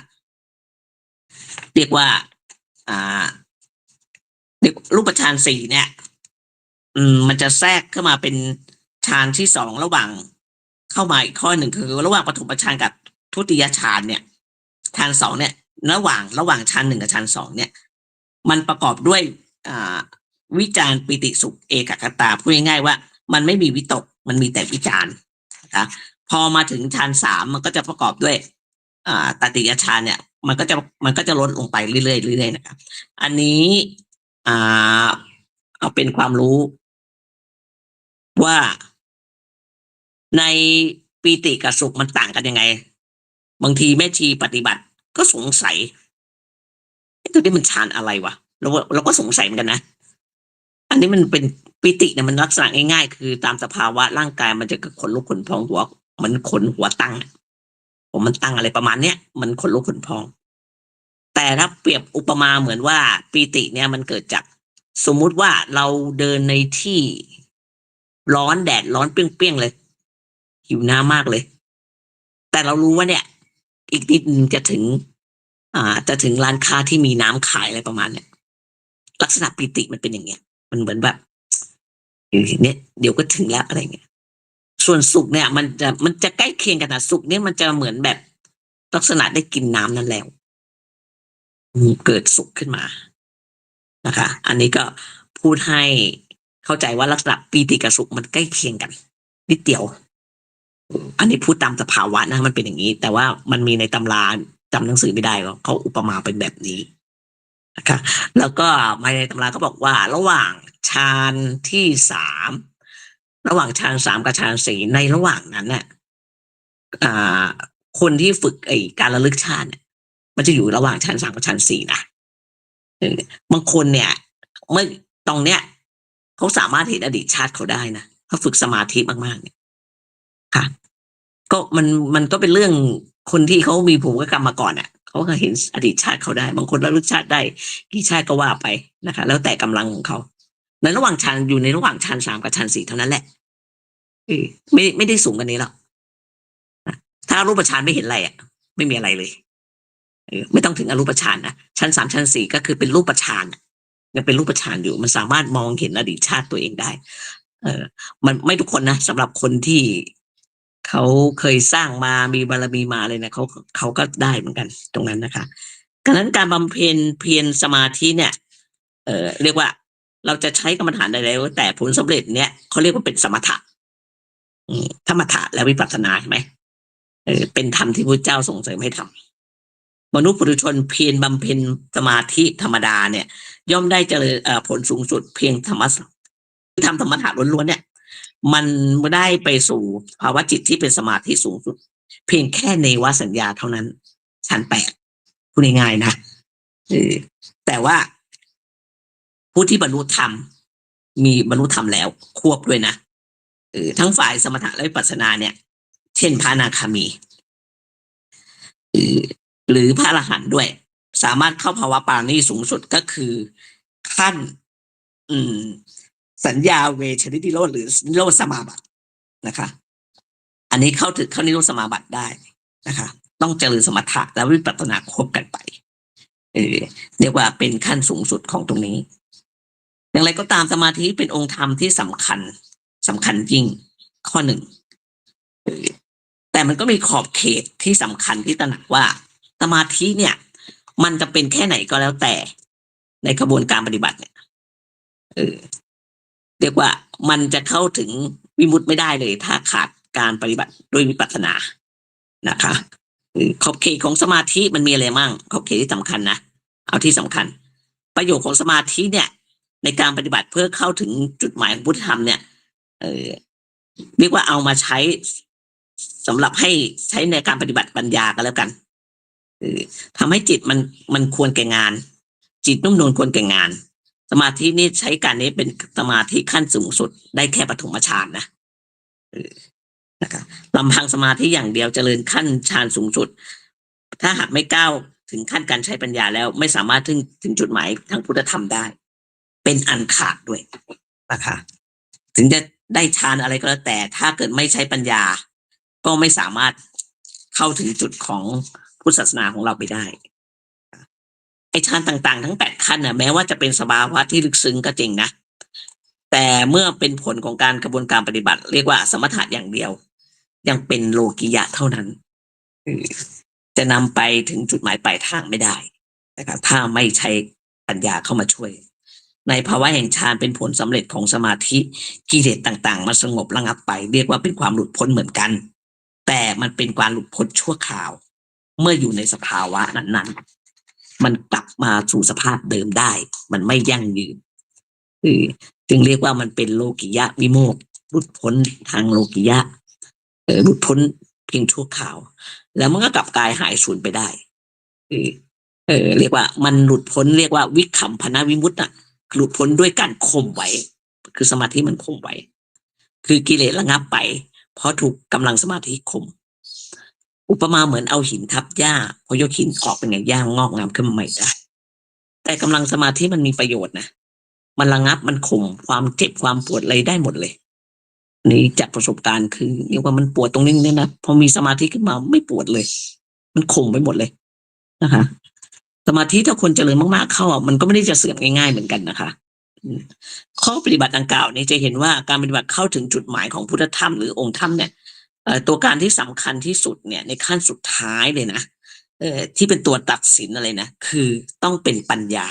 S1: เรียกว่าเรียกรูปฌานสี่เนี่ยมันจะแทรกเข้ามาเป็นฌานที่สองระหว่างเข้ามาอีกข้อหนึ่งคือระหว่างปฐมฌานกับทุติยฌานเนี่ยฌานสองเนี่ยระหว่างฌานหนึ่งกับฌานสองเนี่ยมันประกอบด้วยวิจารปิติสุขเอกคตาพูดง่ายๆว่ามันไม่มีวิตกมันมีแต่วิจารนะคะพอมาถึงฌานสามมันก็จะประกอบด้วยตติยฌานเนี่ยมันก็จะลดลงไปเรื่อยๆนะครับอันนี้เอาเป็นความรู้ว่าในปีติกับสุขมันต่างกันยังไงบางทีแม่ชีปฏิบัติก็สงสัยตัวนี้มันฌานอะไรวะเราก็สงสัยเหมือนกันนะอันนี้มันเป็นปีติเนี่ยมันลักษณะง่ายๆคือตามสภาวะร่างกายมันจะขนลุกขนพองหัวมันขนหัวตั้งผมมันตั้งอะไรประมาณเนี้ยมันขนลุกขนพองแต่ถ้าเปรียบอุปมาเหมือนว่าปีติเนี่ยมันเกิดจากสมมุติว่าเราเดินในที่ร้อนแดดร้อนเปรี้ยงๆเลยหิวน้ำมากเลยแต่เรารู้ว่าเนี่ยอีกนิดนึงจะถึงร้านค้าที่มีน้ำขายอะไรประมาณเนี้ยลักษณะปีติมันเป็นอย่างเงี้ยมันเหมือนแบบเนี่ยเดี๋ยวก็ถึงแล้วอะไรเงี้ยส่วนสุขเนี่ยมันจะใกล้เคียงกันนะสุขเนี่ยมันจะเหมือนแบบลักษณะได้กินน้ำนั่นแล้วเกิดสุขขึ้นมานะคะอันนี้ก็พูดให้เข้าใจว่าลักษณะปีติกับสุขมันใกล้เคียงกันนิดเดียวอันนี้พูดตามสภาวะนะมันเป็นอย่างนี้แต่ว่ามันมีในตำราจำหนังสือไม่ได้เขาอุปมาเป็นแบบนี้นะคะแล้วก็ในตำราก็บอกว่าระหว่างฌานที่สามระหว่างฌานสามกับฌานสี่ในระหว่างนั้นเนี่ยคนที่ฝึกการระลึกชาติเนี่ยมันจะอยู่ระหว่างฌานสามกับฌานสี่นะบางคนเนี่ยเมื่อตรงเนี้ยเขาสามารถเห็นอดีตชาติเขาได้นะเขาฝึกสมาธิมากๆเนี่ยค่ะก็มันก็เป็นเรื่องคนที่เขามีภูมิกรรมมาก่อนเขาก็เห็นอดีตชาติเขาได้บางคนระลึกชาติได้กี่ชาติก็ว่าไปนะคะแล้วแต่กำลังของเขาในระหว่างฌานอยู่ในระหว่างฌานสามกับฌานสี่เท่านั้นแหละไม่ได้สูงกันนี้หรอกถ้ารูปฌานไม่เห็นอะไรไม่มีอะไรเลยไม่ต้องถึงอรูปฌานนะชั้นสามชั้นสี่ก็คือเป็นรูปฌานยังเป็นรูปฌานอยู่มันสามารถมองเห็นอดีตชาติตัวเองได้มันไม่ทุกคนนะสำหรับคนที่เขาเคยสร้างมามีบารมีมาเลยนะเขาก็ได้เหมือนกันตรงนั้นนะคะดังนั้นการบำเพ็ญเพียรสมาธิเนี่ยเรียกว่าเราจะใช้กรรมฐานใดๆแต่ผลสำเร็จเนี่ยเขาเรียกว่าเป็นสมถะธรรมถะและวิปัสสนาใช่ไหมเป็นธรรมที่พระเจ้าส่งเสริมให้ทำมนุษย์ปุถุชนเพียรบำเพ็ญสมาธิธรรมดาเนี่ยย่อมได้เจริญผลสูงสุดเพียงธรรมถะล้วนๆเนี่ยมันได้ไปสู่ภาวะจิตที่เป็นสมาธิสูงสุดเพียงแค่เนวสัญญาเท่านั้นชั้นแปดพูดง่ายๆนะแต่ว่าผู้ที่บรรลุธรรมมีบรรลุธรรมแล้วควบด้วยนะทั้งฝ่ายสมถะและวิปัสสนาเนี่ยเช่นพระอนาคามี หรือพระอรหันต์ด้วย สามารถเข้าภาวะปาราณีสูงสุดก็คือขั้นสัญญาเวชนิติโรธหรือนิโรธสมาบัตินะคะอันนี้เข้าถึงนิโรธสมาบัติได้นะคะต้องเจริญสมถะและวิปัสสนาควบกันไปเรียกว่าเป็นขั้นสูงสุดของตรงนี้อย่างไรก็ตามสมาธิเป็นองค์ธรรมที่สำคัญยิ่งข้อหนึ่งแต่มันก็มีขอบเขตที่สำคัญที่ตระหนักว่าสมาธิเนี่ยมันจะเป็นแค่ไหนก็แล้วแต่ในกระบวนการปฏิบัติเนี่ยเรียกว่ามันจะเข้าถึงวิมุตติไม่ได้เลยถ้าขาดการปฏิบัติด้วยวิปัสสนานะคะขอบเขตของสมาธิมันมีอะไรมั่งขอบเขตที่สำคัญนะเอาที่สำคัญประโยชน์ของสมาธิเนี่ยในการปฏิบัติเพื่อเข้าถึงจุดหมายของพุทธธรรมเนี่ยเรียกว่าเอามาใช้สำหรับให้ใช้ในการปฏิบัติปัญญากันแล้วกันทำให้จิตมันควรแก่งานจิตนุ่มนวลควรแก่งานสมาธินี่ใช้การนี้เป็นสมาธิขั้นสูงสุดได้แค่ปฐมฌานนะครับลำพังสมาธิอย่างเดียวเจริญขั้นฌานสูงสุดถ้าหากไม่ก้าวถึงขั้นการใช้ปัญญาแล้วไม่สามารถถึงจุดหมายทางพุทธธรรมได้เป็นอันขาดด้วยนะคะถึงจะได้ฌานอะไรก็แล้วแต่ถ้าเกิดไม่ใช้ปัญญาก็ไม่สามารถเข้าถึงจุดของพุทธศาสนาของเราไปได้ไอ้ฌานต่างๆทั้ง8ขั้นน่ะแม้ว่าจะเป็นสภาวะที่ลึกซึ้งก็จริงนะแต่เมื่อเป็นผลของการกระบวนการปฏิบัติเรียกว่าสมถะอย่างเดียวยังเป็นโลกิยะเท่านั้นจะนำไปถึงจุดหมายปลายทางไม่ได้นะครับถ้าไม่ใช้ปัญญาเข้ามาช่วยในภาวะแห่งฌานเป็นผลสำเร็จของสมาธิกิเลสต่างๆมาสงบระงับไปเรียกว่าเป็นความหลุดพ้นเหมือนกันแต่มันเป็นการหลุดพ้นชั่วคราวเมื่ออยู่ในสภาวะนั้นๆมันกลับมาสู่สภาพเดิมได้มันไม่ยั่งยืนจึงเรียกว่ามันเป็นโลกิยะวิโมกข์หลุดพ้นทางโลกิยะหลุดพ้นเพียงชั่วคราวแล้วมันก็กลับกายหายสูญไปได้เรียกว่ามันหลุดพ้นเรียกว่าวิคัมภนวิมุตติหลุดพ้นด้วยการข่มไว้คือสมาธิมันข่มไว้คือกิเลสระงับไปเพราะถูกกำลังสมาธิข่มอุปมาเหมือนเอาหินทับหญ้าพอยกหินออกเป็นไงหญ้างอกงามขึ้นมาใหม่ได้แต่กำลังสมาธิมันมีประโยชน์นะมันระงับมันข่มความเจ็บความปวดอะไรได้หมดเลยนี่จากประสบการณ์คือเรียกว่ามันปวดตรงนี้เนี่ยนะพอมีสมาธิขึ้นมาไม่ปวดเลยมันข่มไปหมดเลยนะคะสมาธิถ้าคนเจริญมากๆเข้ามันก็ไม่ได้จะเสื่อมง่ายๆเหมือนกันนะคะข้อปฏิบัติดังกล่าวนี้จะเห็นว่าการปฏิบัติเข้าถึงจุดหมายของพุทธธรรมหรือองค์ธรรมเนี่ยตัวการที่สำคัญที่สุดเนี่ยในขั้นสุดท้ายเลยนะที่เป็นตัวตัดสินอะไรนะคือต้องเป็นปัญญา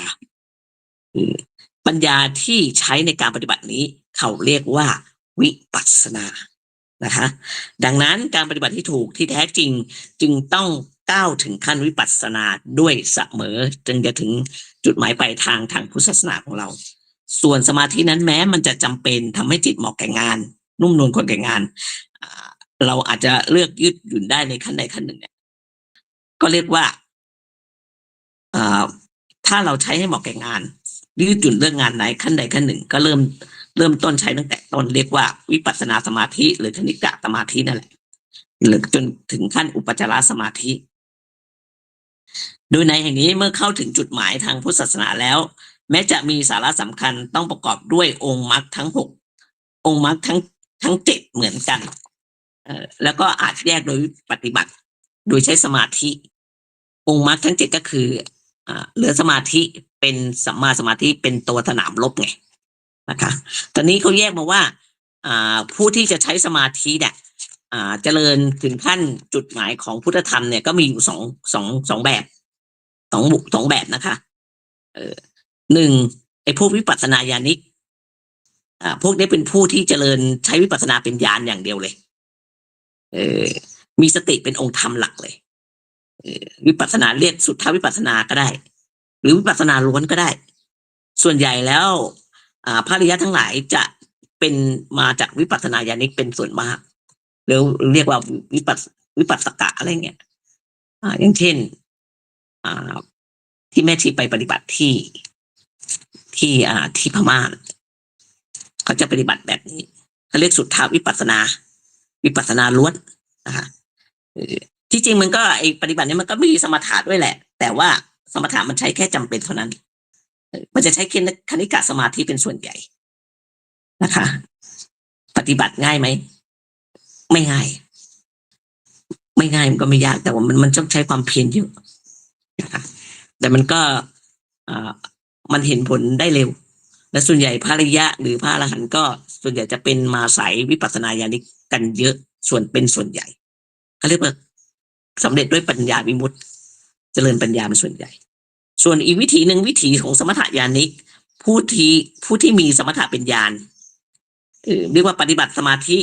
S1: ปัญญาที่ใช้ในการปฏิบัตินี้เขาเรียกว่าวิปัสสนานะคะดังนั้นการปฏิบัติที่ถูกที่แท้จริงจึงต้องก้าวถึงขั้นวิปัสสนาด้วยเสมอจึงจะถึงจุดหมายปลายทางพุทธศาสนาของเราส่วนสมาธินั้นแม้มันจะจำเป็นทำให้จิตเหมาะแก่งานนุ่มนวลคนแก่งานเราอาจจะเลือกยืดหยุ่นได้ในขั้นใดขั้นหนึ่งเนี่ยก็เรียกว่าถ้าเราใช้ให้เหมาะแก่งานยืดหยุ่นเรื่องงานไหนขั้นใดขั้นหนึ่งก็เริ่มต้นใช้ตั้งแต่ต้นเรียกว่าวิปัสสนาสมาธิหรือคณิกะสมาธินั่นแหละหรือจนถึงขั้นอุปจารสมาธิโดยในแห่งนี้เมื่อเข้าถึงจุดหมายทางพุทธศาสนาแล้วแม้จะมีสาระสำคัญต้องประกอบด้วยองค์มรรคทั้ง6องค์มรรคทั้ง7เหมือนกันแล้วก็อาจแยกโดยปฏิบัติโดยใช้สมาธิองค์มรรคทั้ง7ก็คือเหลือสมาธิเป็นสัมมาสมาธิเป็นตัวสนามรบไงนะคะตอนนี้เขาแยกมาว่าผู้ที่จะใช้สมาธิเนี่ยเจริญถึงขั้นจุดหมายของพุทธธรรมเนี่ยก็มีอยู่สองแบบสองแบบนะคะหนึ่งไอ้พวกวิปัสสนาญาณิกพวกนี้เป็นผู้ที่เจริญใช้วิปัสสนาเป็นญาณอย่างเดียวเลยมีสติเป็นองค์ธรรมหลักเลยวิปัสสนาเรียกสุทธวิปัสสนาก็ได้หรือวิปัสสนาล้วนก็ได้ส่วนใหญ่แล้วพระอริยะทั้งหลายจะเป็นมาจากวิปัสสนาญาณิกเป็นส่วนมากหรือเรียกว่าวิปัสสกะอะไรเงี้ยอย่างเช่นที่แม่ชีไปปฏิบัติที่พม่าเขาจะปฏิบัติแบบนี้เขาเรียกสุทธวิปัสสนาล้วนนะคะ ที่จริงมันก็ไอปฏิบัตินี้มันก็มีสมถะด้วยแหละแต่ว่าสมถะมันใช้แค่จำเป็นเท่านั้นมันจะใช้คณิกะสมาธิเป็นส่วนใหญ่นะคะปฏิบัติง่ายไหมไม่ง่ายไม่ง่ายมันก็ไม่ยากแต่ว่ามันต้องใช้ความเพียรเยอะนะคะแต่มันก็มันเห็นผลได้เร็วและส่วนใหญ่พระอริยะหรือพระอรหันต์ก็ส่วนใหญ่จะเป็นมาสายวิปัสสนาญาณิกกันเยอะส่วนใหญ่เขาเรียกว่าสำเร็จด้วยปัญญาวิมุตติเจริญปัญญาเป็นส่วนใหญ่ส่วนอีกวิธีหนึ่งวิธีของสมถะญาณิกผู้ที่มีสมถะเป็นญาณเรียกว่าปฏิบัติสมาธิ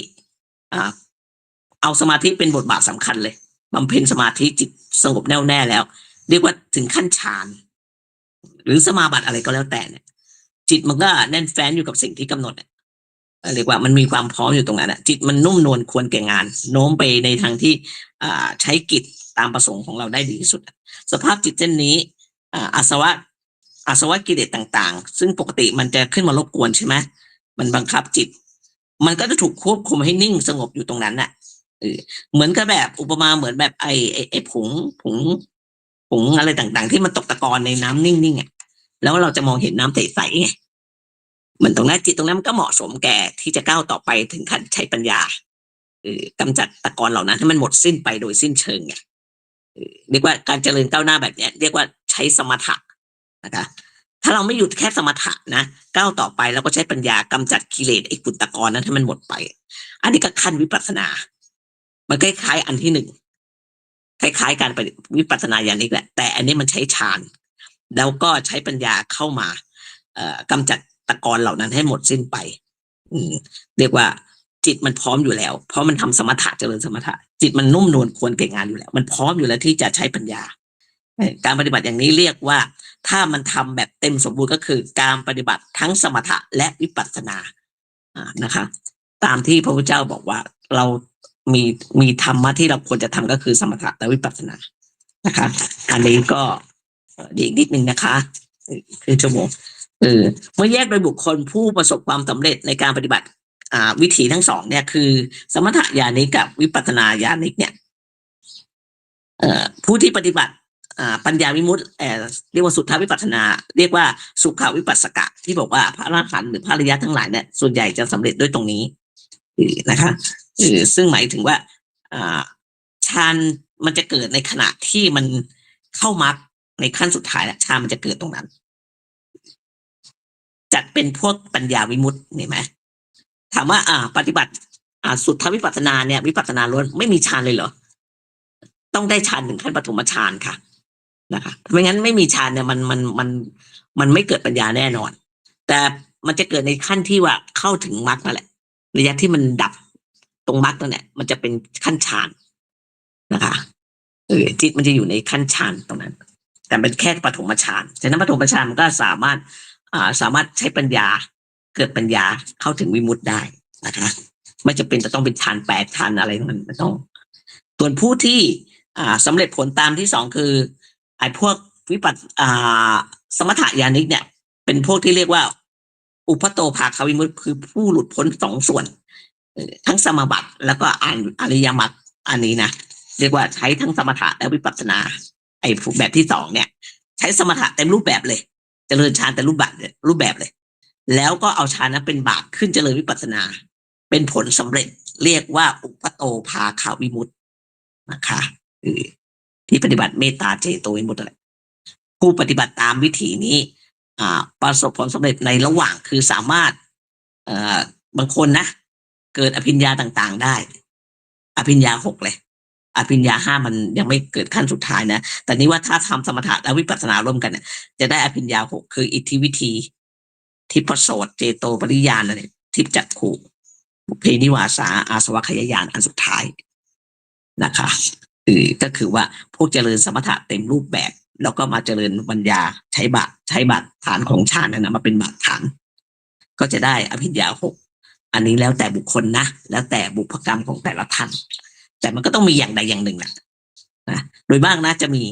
S1: เอาสมาธิเป็นบทบาทสำคัญเลยบำเพ็ญสมาธิจิตสงบแน่วแน่แล้วเรียกว่าถึงขั้นฌานหรือสมาบัติอะไรก็แล้วแต่เนี่ยจิตมันก็แน่นแฟ้นอยู่กับสิ่งที่กำหนดเรียกว่ามันมีความพร้อมอยู่ตรงนั้นจิตมันนุ่มนวลควรแก่งานโน้มไปในทางที่ใช้กิจตามประสงค์ของเราได้ดีที่สุดสภาพจิตเช่นนี้อาสวะกิเลสต่างๆซึ่งปกติมันจะขึ้นมารบกวนใช่ไหมมันบังคับจิตมันก็จะถูกควบคุมให้นิ่งสงบอยู่ตรงนั้นน่ะเหมือนกับแบบอุปมาเหมือนแบบไอ้ผงอะไรต่างๆที่มันตกตะกอนในน้ำนิ่งๆแล้วเราจะมองเห็นน้ำใสๆไงมันตรงนั้นจิตตรงนั้นมันก็เหมาะสมแก่ที่จะก้าวต่อไปถึงขั้นใช้ปัญญากำจัดตะกอนเหล่านั้นให้มันหมดสิ้นไปโดยสิ้นเชิงไงเรียกว่าการเจริญก้าวหน้าแบบนี้เรียกว่าใช้สมถะนะคะถ้าเราไม่หยุดแค่สมถะนะก้าวต่อไปแล้วก็ใช้ปัญญากำจัดกิเลสไอ้กุตะกอนนั้นให้มันหมดไปอันนี้ก็ขั้นวิปัสสนามันคล้ายๆอันที่หนึ่งคล้ายๆการไปวิปัสสนาอย่างนี้แหละแต่อันนี้มันใช้ฌานแล้วก็ใช้ปัญญาเข้ามากำจัดตะกอนเหล่านั้นให้หมดสิ้นไปเรียกว่าจิตมันพร้อมอยู่แล้วเพราะมันทำสมถะเจริญสมถะจิตมันนุ่มนวลควรแก่งานอยู่แล้วมันพร้อมอยู่แล้วที่จะใช้ปัญญาการปฏิบัติอย่างนี้เรียกว่าถ้ามันทำแบบเต็มสมบูรณ์ก็คือการปฏิบัติทั้งสมถะและวิปัสสนานะคะตามที่พระพุทธเจ้าบอกว่าเรามีธรรมะที่เราควรจะทำก็คือสมถะและวิปัสสนานะคะอันนี้ก็อีกนิดนึงนะคะคือชั่วโมงเมื่อแยกโดยบุคคลผู้ประสบความสำเร็จในการปฏิบัติวิถีทั้งสองเนี่ยคือสมถะญาณิกกับวิปัสสนาญาณิกเนี่ยผู้ที่ปฏิบัติปัญญาวิมุตติเรียกว่าสุทธวิปัสสนาเรียกว่าสุขวิปัสสกะที่บอกว่าพระอรหันต์หรือพระอริยะทั้งหลายเนี่ยส่วนใหญ่จะสำเร็จด้วยตรงนี้นะคะซึ่งหมายถึงว่าฌานมันจะเกิดในขณะที่มันเข้ามรรคในขั้นสุดท้ายฌานมันจะเกิดตรงนั้นจัดเป็นพวกปัญญาวิมุตติเห็นไหมถามว่าปฏิบัติสุทธวิปัสสนาเนี่ยวิปัสสนาล้วนไม่มีฌานเลยเหรอต้องได้ฌานถึงขั้นปฐมฌานค่ะนะคะไม่งั้นไม่มีฌานเนี่ยมันไม่เกิดปัญญาแน่นอนแต่มันจะเกิดในขั้นที่ว่าเข้าถึงมรรคนั่นแหละระยะที่มันดับตรงมรรคนั่นแหละมันจะเป็นขั้นฌานนะคะจิตมันจะอยู่ในขั้นฌานตรงนั้นแต่เป็นแค่ปฐมฌานฉะนั้นปฐมฌานมันก็สามารถใช้ปัญญาเกิดปัญญาเข้าถึงวิมุตติได้นะคะไม่จะเป็นจะต้องเป็นฌาน8ฌานอะไรมันไม่ต้องส่วนผู้ที่สำเร็จผลตามที่สองคือไอ้พวกวิปัสสมถะญาณิกเนี่ยเป็นพวกที่เรียกว่าอุปโตภาควิมุตติคือผู้หลุดพ้นสองส่วนทั้งสมบัติแล้วก็อริยมรรคอันนี้นะเรียกว่าใช้ทั้งสมถะและวิปัสสนาไอ้แบบที่สองเนี่ยใช้สมถะเต็มรูปแบบเลยเจริญฌานแต่รูปแบบเลยแล้วก็เอาฌานนั้นเป็นบาตขึ้นเจริญวิปัสสนาเป็นผลสำเร็จเรียกว่าอุปโตภาควิมุตตินะคะที่ปฏิบัติเมตตาเจโตวิมุตติอะไรผู้ปฏิบัติตามวิถีนี้ประสบผลสำเร็จในระหว่างคือสามารถบางคนนะเกิดอภิญญาต่างๆได้อภิญญา6เลยอภิญญา5มันยังไม่เกิดขั้นสุดท้ายนะแต่นี้ว่าถ้าทำสมถะและวิปัสสนาร่วมกันเนี่ยจะได้อภิญญา6คืออิทธิวิธีทิพโสตเจโตปริญาณอะไรทิพจักขุบุพเพนิวาสาอาสวะขยายานอันสุดท้ายนะคะก็คือว่าพวกเจริญสมถะเต็มรูปแบบแล้วก็มาเจริญปัญญาใช้บาตรฐานของฌานนะมาเป็นบาตรฐานก็จะได้อภิญญา6อันนี้แล้วแต่บุคคลนะแล้วแต่บุพกรรมของแต่ละท่านแต่มันก็ต้องมีอย่างใดอย่างหนึ่งนะโดยมากนะจะมี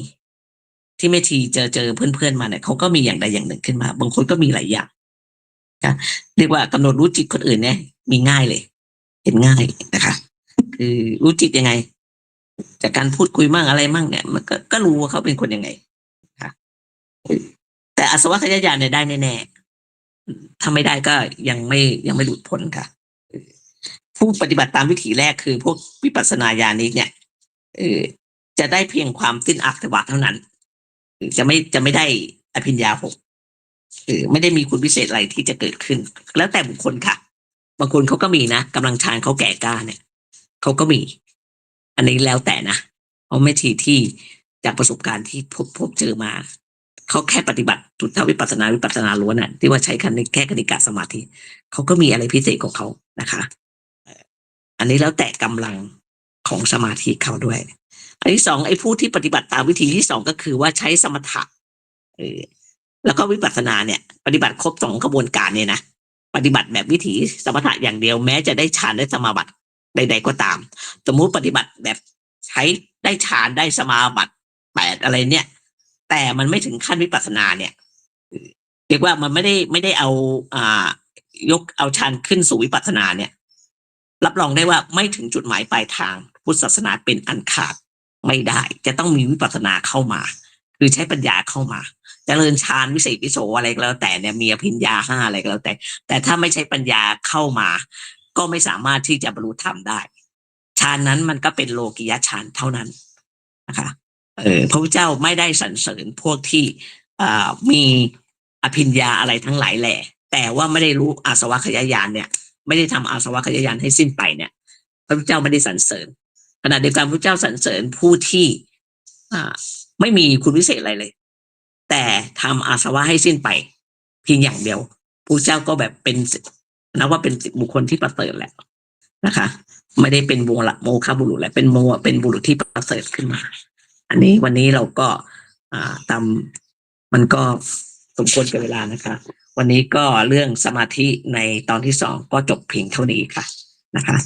S1: ที่แม่ชีเจอเพื่อนๆมาเนี่ยเขาก็มีอย่างใดอย่างหนึ่งขึ้นมาบางคนก็มีหลายอย่างนะเรียกว่ากำหนดรู้จิตคนอื่นเนี่ยมีง่ายเลยเห็นง่ายนะคะคือรู้จิตยังไง จากการพูดคุยมั่งอะไรมั่งเนี่ยมันก็รู้ว่าเขาเป็นคนยังไงค่ะแต่อาสวะขยายานเนี่ยได้แน่ๆถ้าไม่ได้ก็ยังไม่หลุดพ้นค่ะผู้ปฏิบัติตามวิถีแรกคือพวกวิปัสสนาญาณิกเนี่ยเออจะได้เพียงความสิ้นอาสวะเท่านั้นจะไม่ได้อภิญญาหกไม่ได้มีคุณพิเศษอะไรที่จะเกิดขึ้นแล้วแต่บุคคลค่ะบางคนเขาก็มีนะกำลังฌานเขาแก่กล้าเนี่ยเขาก็มีอันนี้แล้วแต่นะเพราะไม่ทีที่จากประสบการณ์ที่พบเจอมาเขาแค่ปฏิบัติสุทธวิปัสสนาล้วนน่ะที่ว่าใช้แค่คณิกะสมาธิเขาก็มีอะไรพิเศษของเขานะคะอันนี้แล้วแต่กำลังของสมาธิเขาด้วยอันที่สองไอ้ผู้ที่ปฏิบัติตามวิธีที่สองก็คือว่าใช้สมถะเออแล้วก็วิปัสสนาเนี่ยปฏิบัติครบสองกระบวนการเนี่ยนะปฏิบัติแบบวิถีสมถะอย่างเดียวแม้จะได้ฌานได้สมาบัติใดๆก็ตามสมมุติปฏิบัติแบบใช้ได้ฌานได้สมาบัติ8อะไรเนี่ยแต่มันไม่ถึงขั้นวิปัสสนาเนี่ยเรียกว่ามันไม่ได้เอายกเอาฌานขึ้นสู่วิปัสสนาเนี่ยรับรองได้ว่าไม่ถึงจุดหมายปลายทางพุทธศาสนาเป็นอันขาดไม่ได้จะต้องมีวิปัสสนาเข้ามาคือใช้ปัญญาเข้ามาเจริญฌานวิเศษวิโสอะไรก็แล้วแต่เนี่ยมีอภิญญา5อะไรก็แล้วแต่ถ้าไม่ใช่ปัญญาเข้ามาก็ไม่สามารถที่จะบรรลุธรรมได้ฌานนั้นมันก็เป็นโลกิยฌานเท่านั้นนะคะพระพุทธเจ้าไม่ได้สรรเสริญพวกที่มีอภิญญาอะไรทั้งหลายแหล่แต่ว่าไม่ได้รู้อาสวะขยายานเนี่ยไม่ได้ทำอาสวะขยายานให้สิ้นไปเนี่ยพระพุทธเจ้าไม่ได้สรรเสริญขณะเดียวกันพระพุทธเจ้าสรรเสริญผู้ที่ไม่มีคุณวิเศษอะไรเลยแต่ทำอาสวะให้สิ้นไปเพียงอย่างเดียวพระเจ้าก็แบบเป็นนับว่าเป็นบุคคลที่ประเสริฐแหละนะคะไม่ได้เป็นโมฆะบุรุษแหละเป็นบุรุษที่ประเสริฐขึ้นมาอันนี้วันนี้เราก็ตามมันก็สมควรกับเวลานะคะวันนี้ก็เรื่องสมาธิในตอนที่2ก็จบเพียงเท่านี้ค่ะนะคะ